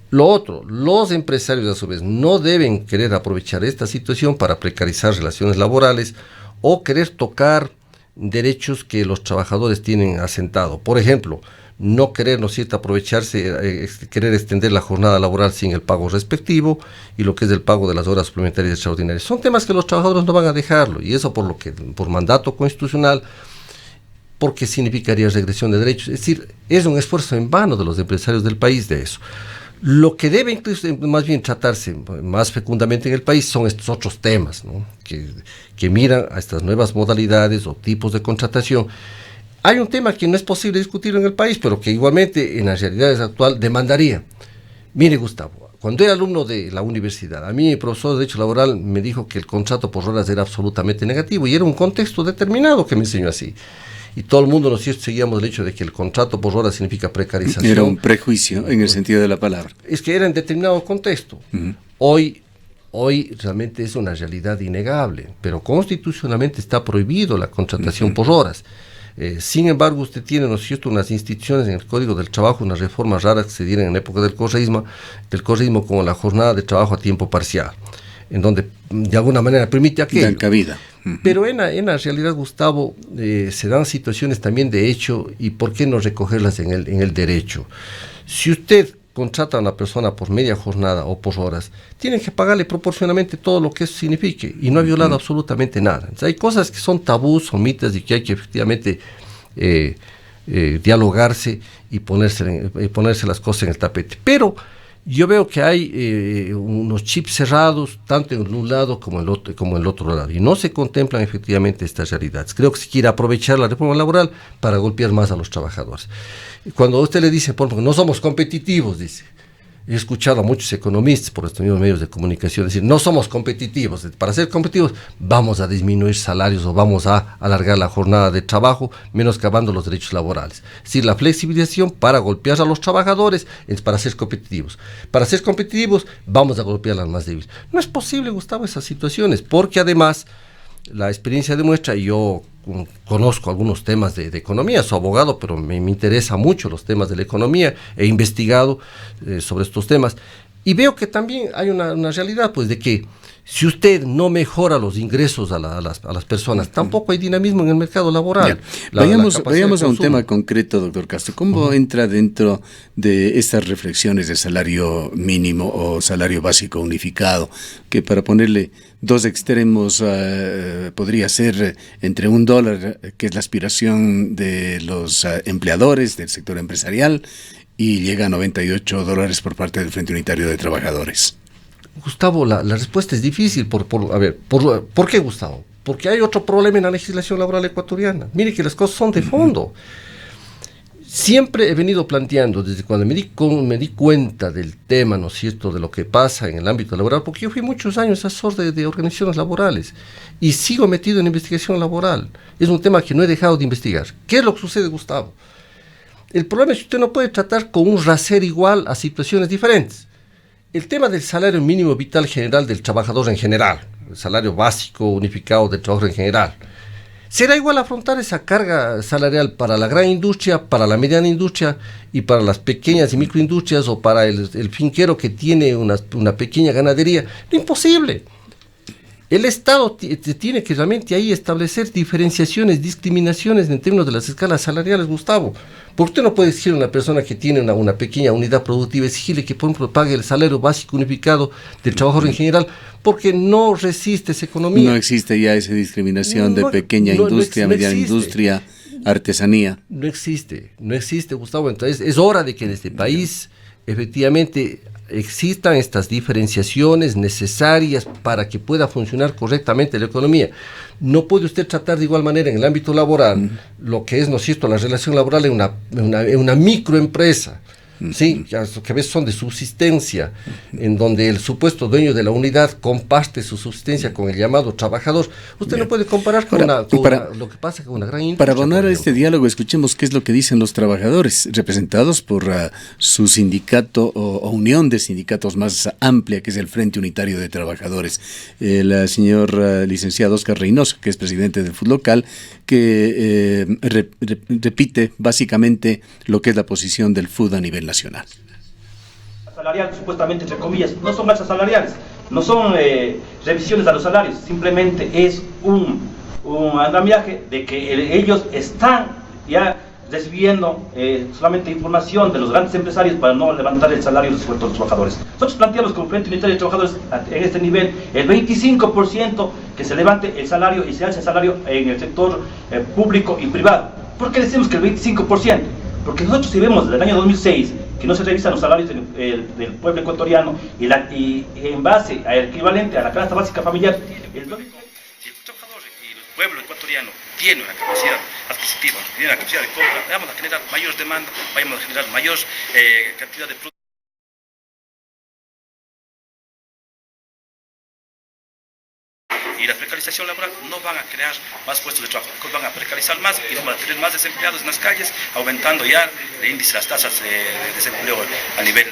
[SPEAKER 2] Lo otro, los empresarios a su vez no deben querer aprovechar esta situación para precarizar relaciones laborales o querer tocar derechos que los trabajadores tienen asentado. Por ejemplo, no querer, ¿no es cierto?, aprovecharse, querer extender la jornada laboral sin el pago respectivo y lo que es el pago de las horas suplementarias extraordinarias. Son temas que los trabajadores no van a dejarlo, y eso por mandato constitucional, porque significaría regresión de derechos. Es decir, es un esfuerzo en vano de los empresarios del país de eso. Lo que debe incluso más bien tratarse más fecundamente en el país son estos otros temas, ¿no?, que miran a estas nuevas modalidades o tipos de contratación. Hay un tema que no es posible discutir en el país, pero que igualmente en las realidades actuales demandaría. Mire, Gustavo, cuando era alumno de la universidad, a mí mi profesor de Derecho Laboral me dijo que el contrato por horas era absolutamente negativo, y era un contexto determinado que me enseñó así. Y todo el mundo, ¿no es cierto?, seguíamos el hecho de que el contrato por horas significa precarización.
[SPEAKER 1] Era un prejuicio en el sentido de la palabra.
[SPEAKER 2] Es que era en determinado contexto. Hoy realmente es una realidad innegable, pero constitucionalmente está prohibido la contratación por horas. Sin embargo, usted tiene, ¿no es cierto?, unas instituciones en el Código del Trabajo, unas reformas raras que se dieron en la época del correísmo como la jornada de trabajo a tiempo parcial, en donde de alguna manera permite aquello.
[SPEAKER 1] Dan cabida.
[SPEAKER 2] Pero en la realidad, Gustavo, se dan situaciones también de hecho, y ¿por qué no recogerlas en el derecho? Si usted contrata a una persona por media jornada o por horas, tienen que pagarle proporcionalmente todo lo que eso signifique, y no ha violado absolutamente nada. Entonces, hay cosas que son tabús o mitos y que hay que efectivamente dialogarse y ponerse las cosas en el tapete. Pero yo veo que hay unos chips cerrados, tanto en un lado como en el otro lado, y no se contemplan efectivamente estas realidades. Creo que se quiere aprovechar la reforma laboral para golpear más a los trabajadores. Cuando a usted le dice, por ejemplo, no somos competitivos, dice, he escuchado a muchos economistas por estos mismos medios de comunicación decir, no somos competitivos, para ser competitivos vamos a disminuir salarios o vamos a alargar la jornada de trabajo, menoscabando los derechos laborales. Es decir, la flexibilización para golpear a los trabajadores es para ser competitivos. Para ser competitivos vamos a golpear a los más débiles. No es posible, Gustavo, esas situaciones, porque además la experiencia demuestra, y yo conozco algunos temas de economía, soy abogado, pero me interesa mucho los temas de la economía, he investigado sobre estos temas. Y veo que también hay una realidad, pues, de que si usted no mejora los ingresos a las personas, tampoco hay dinamismo en el mercado laboral.
[SPEAKER 1] Vayamos a un tema concreto, doctor Castro. ¿Cómo entra dentro de estas reflexiones de salario mínimo o salario básico unificado? Que para ponerle dos extremos podría ser entre $1, que es la aspiración de los empleadores del sector empresarial, y llega a $98 por parte del Frente Unitario de Trabajadores.
[SPEAKER 2] Gustavo, la respuesta es difícil. ¿Por qué, Gustavo? Porque hay otro problema en la legislación laboral ecuatoriana. Mire que las cosas son de fondo. Siempre he venido planteando, desde cuando me di cuenta del tema, ¿no es cierto?, de lo que pasa en el ámbito laboral, porque yo fui muchos años asesor de organizaciones laborales y sigo metido en investigación laboral. Es un tema que no he dejado de investigar. ¿Qué es lo que sucede, Gustavo? El problema es que usted no puede tratar con un rasero igual a situaciones diferentes. El tema del salario mínimo vital general del trabajador en general, el salario básico unificado del trabajador en general, ¿será igual afrontar esa carga salarial para la gran industria, para la mediana industria y para las pequeñas y microindustrias o para el finquero que tiene una pequeña ganadería? No, imposible. El Estado tiene que realmente ahí establecer diferenciaciones, discriminaciones en términos de las escalas salariales, Gustavo. Porque usted no puede exigir a una persona que tiene una pequeña unidad productiva, exigirle que, por ejemplo, pague el salario básico unificado del trabajador en general, porque no resiste esa economía.
[SPEAKER 1] No existe ya esa discriminación de pequeña industria, mediana industria, artesanía.
[SPEAKER 2] No existe, Gustavo. Entonces, es hora de que en este país, efectivamente, existan estas diferenciaciones necesarias para que pueda funcionar correctamente la economía. No puede usted tratar de igual manera en el ámbito laboral lo que es, ¿no es cierto?, la relación laboral en una microempresa, ¿sí?, que a veces son de subsistencia, en donde el supuesto dueño de la unidad comparte su subsistencia con el llamado trabajador. Usted no puede comparar con lo que pasa con una gran industria.
[SPEAKER 1] Para abonar a este diálogo, escuchemos qué es lo que dicen los trabajadores, representados por su sindicato o unión de sindicatos más amplia, que es el Frente Unitario de Trabajadores. El señor licenciado Oscar Reynoso, que es presidente del FUTLOCAL, que repite básicamente lo que es la posición del FUD a nivel nacional.
[SPEAKER 4] Salarial, supuestamente, entre comillas, no son alzas salariales, no son revisiones a los salarios, simplemente es un andamiaje de que ellos están ya recibiendo solamente información de los grandes empresarios para no levantar el salario de los sueldos de los trabajadores. Nosotros planteamos como Frente Unitario de Trabajadores en este nivel el 25% que se levante el salario y se alce el salario en el sector público y privado. ¿Por qué decimos que el 25%? Porque nosotros si vemos desde el año 2006 que no se revisan los salarios del pueblo ecuatoriano y en base al equivalente a la canasta básica familiar, si el trabajador y el pueblo ecuatoriano tiene una capacidad adquisitiva, tiene una capacidad de compra, vamos a generar mayor demanda, vamos a generar mayor cantidad de productos. Y la precarización laboral no van a crear más puestos de trabajo, van a precarizar más y van a tener más desempleados en las calles, aumentando ya el índice, las tasas de desempleo a nivel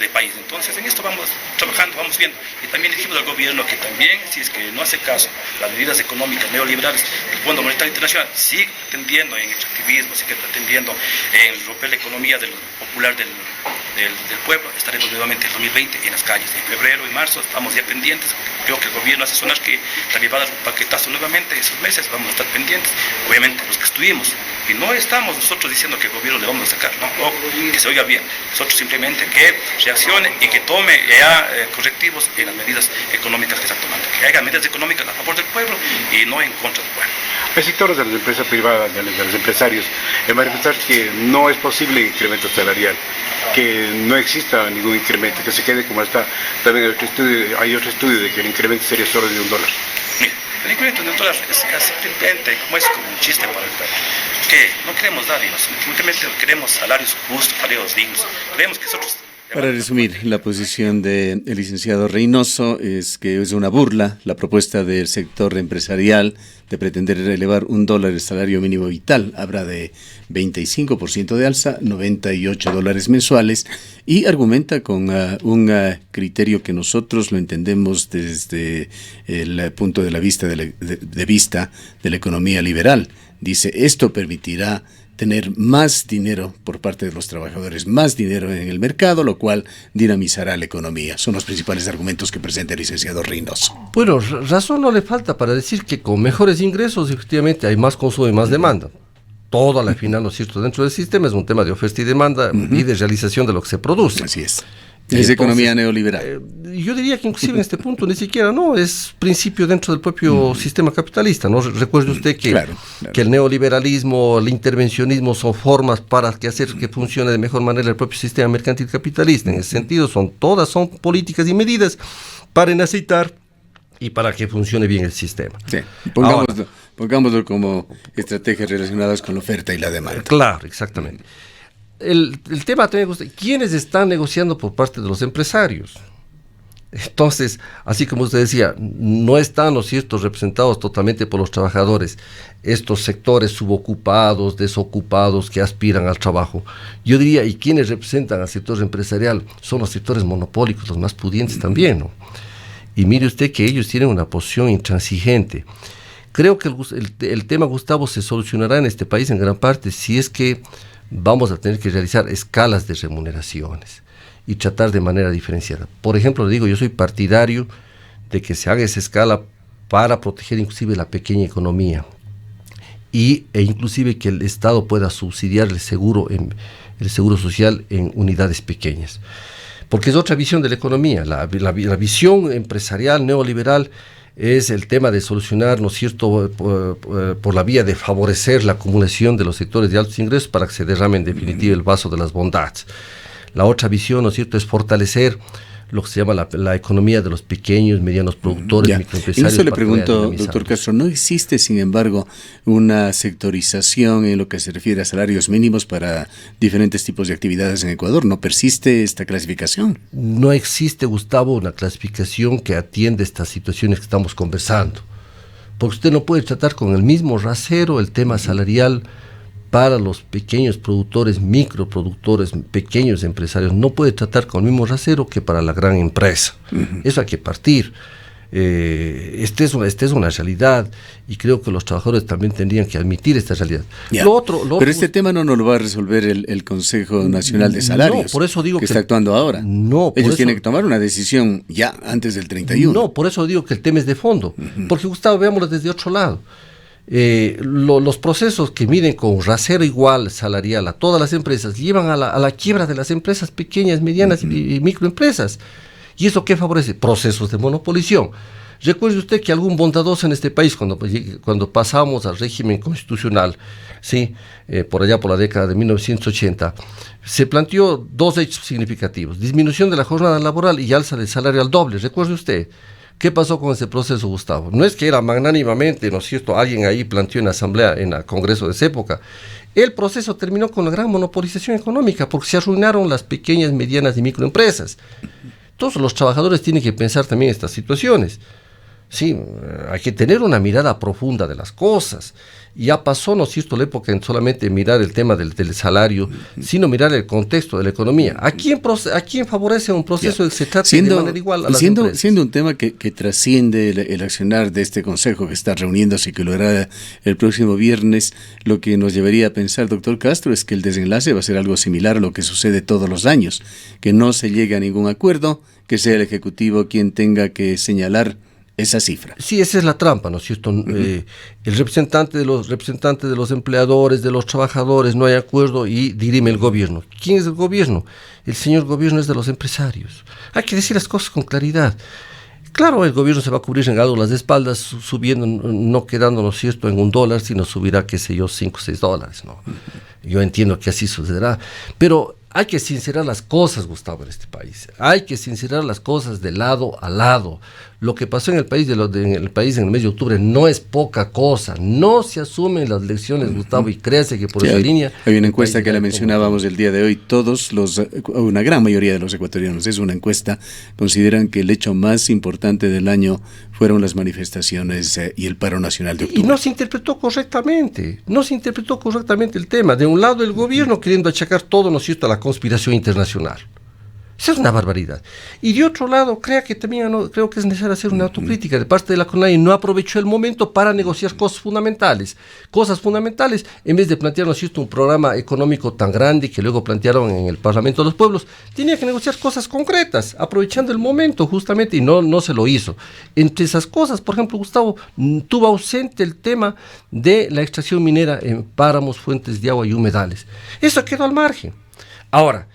[SPEAKER 4] de país. Entonces, en esto vamos trabajando, vamos viendo. Y también dijimos al gobierno que también, si es que no hace caso las medidas económicas neoliberales, el Fondo Monetario Internacional sigue tendiendo en extractivismo, sigue tendiendo en romper la economía popular del pueblo. Estaremos nuevamente en 2020 en las calles. En febrero y marzo estamos ya pendientes. Creo que el gobierno hace sonar que también va a dar un paquetazo nuevamente esos meses. Vamos a estar pendientes. Obviamente, los que estuvimos. Y no estamos nosotros diciendo que el gobierno le vamos a sacar, ¿no? O que se oiga bien. Nosotros simplemente que reaccione y que tome ya correctivos en las medidas económicas que están tomando. Que haga medidas económicas a favor del pueblo y no en contra del pueblo.
[SPEAKER 5] Hay sectores de las empresas privadas, de los empresarios, manifestar que no es posible incremento salarial, que no exista ningún incremento, que se quede como está. También hay otro estudio de que el incremento sería solo de $1.
[SPEAKER 4] Mira, el incremento de $1 es simplemente como un chiste para el pueblo. Que no queremos dádivas, simplemente queremos salarios justos, salarios dignos. Creemos que nosotros...
[SPEAKER 1] Para resumir, la posición del licenciado Reynoso es que es una burla la propuesta del sector empresarial de pretender elevar $1 el salario mínimo vital. Habla de 25% de alza, $98 mensuales, y argumenta con un criterio que nosotros lo entendemos desde el punto de vista de la economía liberal. Dice, esto permitirá tener más dinero por parte de los trabajadores, más dinero en el mercado, lo cual dinamizará la economía. Son los principales argumentos que presenta el licenciado Reynoso.
[SPEAKER 2] Bueno, razón no le falta para decir que con mejores ingresos efectivamente hay más consumo y más demanda. Todo a la final, ¿no es cierto?, dentro del sistema es un tema de oferta y demanda y de realización de lo que se produce.
[SPEAKER 1] Así es. Es economía neoliberal.
[SPEAKER 2] Yo diría que inclusive en este punto ni siquiera es principio dentro del propio sistema capitalista, ¿no? Recuerde usted que, que el neoliberalismo, el intervencionismo son formas para hacer que funcione de mejor manera el propio sistema mercantil capitalista. En ese sentido son políticas y medidas para necesitar y para que funcione bien el sistema.
[SPEAKER 1] Sí. Pongámoslo como estrategias relacionadas con la oferta y la demanda.
[SPEAKER 2] Claro, exactamente. El tema también, ¿quiénes están negociando por parte de los empresarios? Entonces, así como usted decía, no están, ¿no es cierto?, representados totalmente por los trabajadores, estos sectores subocupados, desocupados que aspiran al trabajo. Yo diría, ¿y quiénes representan al sector empresarial? Son los sectores monopólicos, los más pudientes también, ¿no? Y mire usted que ellos tienen una posición intransigente. Creo que el tema, Gustavo, se solucionará en este país en gran parte si es que vamos a tener que realizar escalas de remuneraciones y tratar de manera diferenciada. Por ejemplo, le digo, yo soy partidario de que se haga esa escala para proteger inclusive la pequeña economía e inclusive que el Estado pueda subsidiar el seguro social en unidades pequeñas. Porque es otra visión de la economía. La visión empresarial neoliberal es el tema de solucionar, ¿no es cierto?, por la vía de favorecer la acumulación de los sectores de altos ingresos para que se derrame en definitiva el vaso de las bondades. La otra visión, ¿no es cierto?, es fortalecer lo que se llama la economía de los pequeños, medianos productores, microempresarios.
[SPEAKER 1] Y eso le pregunto, doctor Castro, ¿no existe, sin embargo, una sectorización en lo que se refiere a salarios mínimos para diferentes tipos de actividades en Ecuador? ¿No persiste esta clasificación?
[SPEAKER 2] No existe, Gustavo, una clasificación que atiende estas situaciones que estamos conversando. Porque usted no puede tratar con el mismo rasero el tema salarial para los pequeños productores, microproductores, pequeños empresarios. No puede tratar con el mismo rasero que para la gran empresa. Eso hay que partir. Esta es una realidad y creo que los trabajadores también tendrían que admitir esta realidad.
[SPEAKER 1] Pero este tema no lo va a resolver el Consejo Nacional de Salarios,
[SPEAKER 2] no, por eso digo
[SPEAKER 1] que está actuando ahora. Ellos tienen que tomar una decisión ya antes del 31.
[SPEAKER 2] No, por eso digo que el tema es de fondo. Porque, Gustavo, veámoslo desde otro lado. Los procesos que miden con rasero igual salarial a todas las empresas llevan a la quiebra de las empresas pequeñas, medianas y microempresas. ¿Y eso qué favorece? Procesos de monopolización. Recuerde usted que algún bondadoso en este país, cuando pasamos al régimen constitucional, ¿sí?, por allá por la década de 1980, se planteó dos hechos significativos: disminución de la jornada laboral y alza del salario al doble. Recuerde usted. ¿Qué pasó con ese proceso, Gustavo? No es que era magnánimamente, ¿no es cierto?, alguien ahí planteó en la asamblea, en el Congreso de esa época. El proceso terminó con la gran monopolización económica porque se arruinaron las pequeñas, medianas y microempresas. Entonces los trabajadores tienen que pensar también en estas situaciones. Sí, hay que tener una mirada profunda de las cosas. Ya pasó, ¿no es cierto?, la época en solamente mirar el tema del salario, sino mirar el contexto de la economía. ¿A quién favorece un proceso que se trate de manera igual a las empresas?
[SPEAKER 1] Siendo un tema que trasciende el accionar de este consejo que está reuniéndose y que lo hará el próximo viernes, lo que nos llevaría a pensar, doctor Castro, es que el desenlace va a ser algo similar a lo que sucede todos los años, que no se llegue a ningún acuerdo, que sea el Ejecutivo quien tenga que señalar esa cifra.
[SPEAKER 2] Sí, esa es la trampa, ¿no es cierto? El representante de los empleadores, de los trabajadores, no hay acuerdo y dirime el gobierno. ¿Quién es el gobierno? El señor gobierno es de los empresarios. Hay que decir las cosas con claridad. Claro, el gobierno se va a cubrir en algo las espaldas, subiendo, no quedando, ¿no es cierto?, en $1, sino subirá, qué sé yo, $5 o $6, ¿no? Yo entiendo que así sucederá, pero hay que sincerar las cosas, Gustavo, en este país. Hay que sincerar las cosas de lado a lado. Lo que pasó en el país en el mes de octubre no es poca cosa. No se asumen las lecciones, Gustavo, y créase que por esa línea...
[SPEAKER 1] Hay una encuesta que la mencionábamos el día de hoy. Una gran mayoría de los ecuatorianos, es una encuesta, consideran que el hecho más importante del año fueron las manifestaciones y el paro nacional de octubre.
[SPEAKER 2] Y no se interpretó correctamente el tema. De un lado el gobierno queriendo achacar todo, ¿no es cierto?, a la conspiración internacional. Eso es una barbaridad. Y de otro lado, creo que es necesario hacer una autocrítica de parte de la CONAIE. No aprovechó el momento para negociar cosas fundamentales, en vez de plantearnos un programa económico tan grande que luego plantearon en el Parlamento de los Pueblos. Tenía que negociar cosas concretas, aprovechando el momento justamente, y no se lo hizo. Entre esas cosas, por ejemplo, Gustavo, tuvo ausente el tema de la extracción minera en páramos, fuentes de agua y humedales. Eso quedó al margen. Ahora,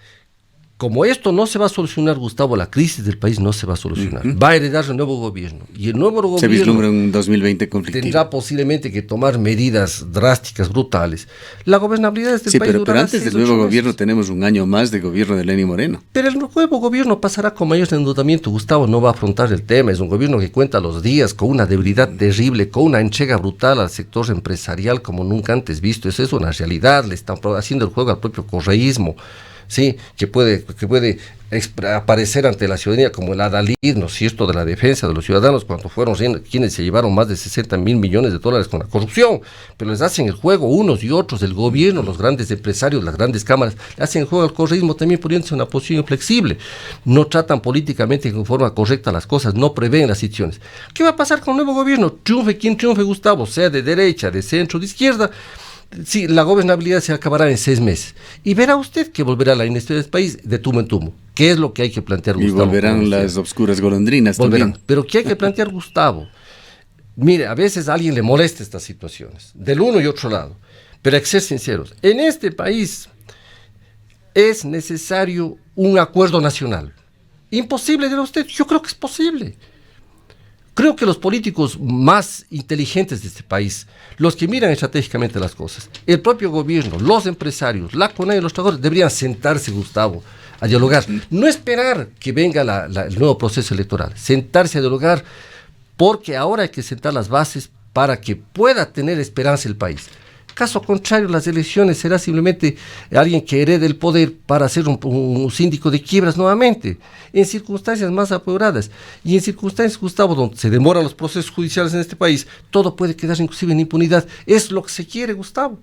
[SPEAKER 2] como esto no se va a solucionar, Gustavo, la crisis del país no se va a solucionar. Va a heredar el nuevo gobierno. Y el nuevo gobierno
[SPEAKER 1] se vislumbra un 2020 conflictivo.
[SPEAKER 2] Tendrá posiblemente que tomar medidas drásticas, brutales. La gobernabilidad del país
[SPEAKER 1] pero antes del nuevo gobierno tenemos un año más de gobierno de Lenín Moreno.
[SPEAKER 2] Pero el nuevo gobierno pasará con mayor endeudamiento. Gustavo no va a afrontar el tema. Es un gobierno que cuenta los días con una debilidad terrible, con una entrega brutal al sector empresarial como nunca antes visto. Eso es una realidad. Le están haciendo el juego al propio correísmo. Sí, que puede aparecer ante la ciudadanía como el adalid, ¿no es cierto?, de la defensa de los ciudadanos, cuando fueron quienes se llevaron más de 60 mil millones de dólares con la corrupción, pero les hacen el juego unos y otros, el gobierno, los grandes empresarios, las grandes cámaras, le hacen el juego al correísmo también poniéndose en una posición inflexible, no tratan políticamente de forma correcta las cosas, no prevén las situaciones. ¿Qué va a pasar con el nuevo gobierno? Triunfe quien triunfe, Gustavo, sea de derecha, de centro, de izquierda. Sí, la gobernabilidad se acabará en 6 meses. Y verá usted que volverá la inestabilidad del país de tumo en tumo. ¿Qué es lo que hay que plantear, Gustavo?
[SPEAKER 1] Y volverán las obscuras golondrinas también.
[SPEAKER 2] Pero ¿qué hay que plantear, Gustavo? Mire, a veces a alguien le molesta estas situaciones, del uno y otro lado. Pero hay que ser sinceros. En este país es necesario un acuerdo nacional. Imposible, dirá usted. Yo creo que es posible. Creo que los políticos más inteligentes de este país, los que miran estratégicamente las cosas, el propio gobierno, los empresarios, la CONAIE y los trabajadores deberían sentarse, Gustavo, a dialogar. No esperar que venga el nuevo proceso electoral, sentarse a dialogar, porque ahora hay que sentar las bases para que pueda tener esperanza el país. Caso contrario, las elecciones será simplemente alguien que herede el poder para ser un síndico de quiebras nuevamente, en circunstancias más apuradas. Y en circunstancias, Gustavo, donde se demoran los procesos judiciales en este país, todo puede quedar inclusive en impunidad. Es lo que se quiere, Gustavo.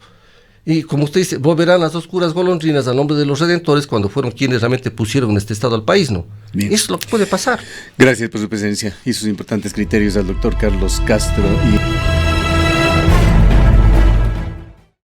[SPEAKER 2] Y como usted dice, volverán las oscuras golondrinas al nombre de los redentores cuando fueron quienes realmente pusieron en este estado al país, ¿no? Bien. Eso es lo que puede pasar.
[SPEAKER 1] Gracias por su presencia y sus importantes criterios al doctor Carlos Castro.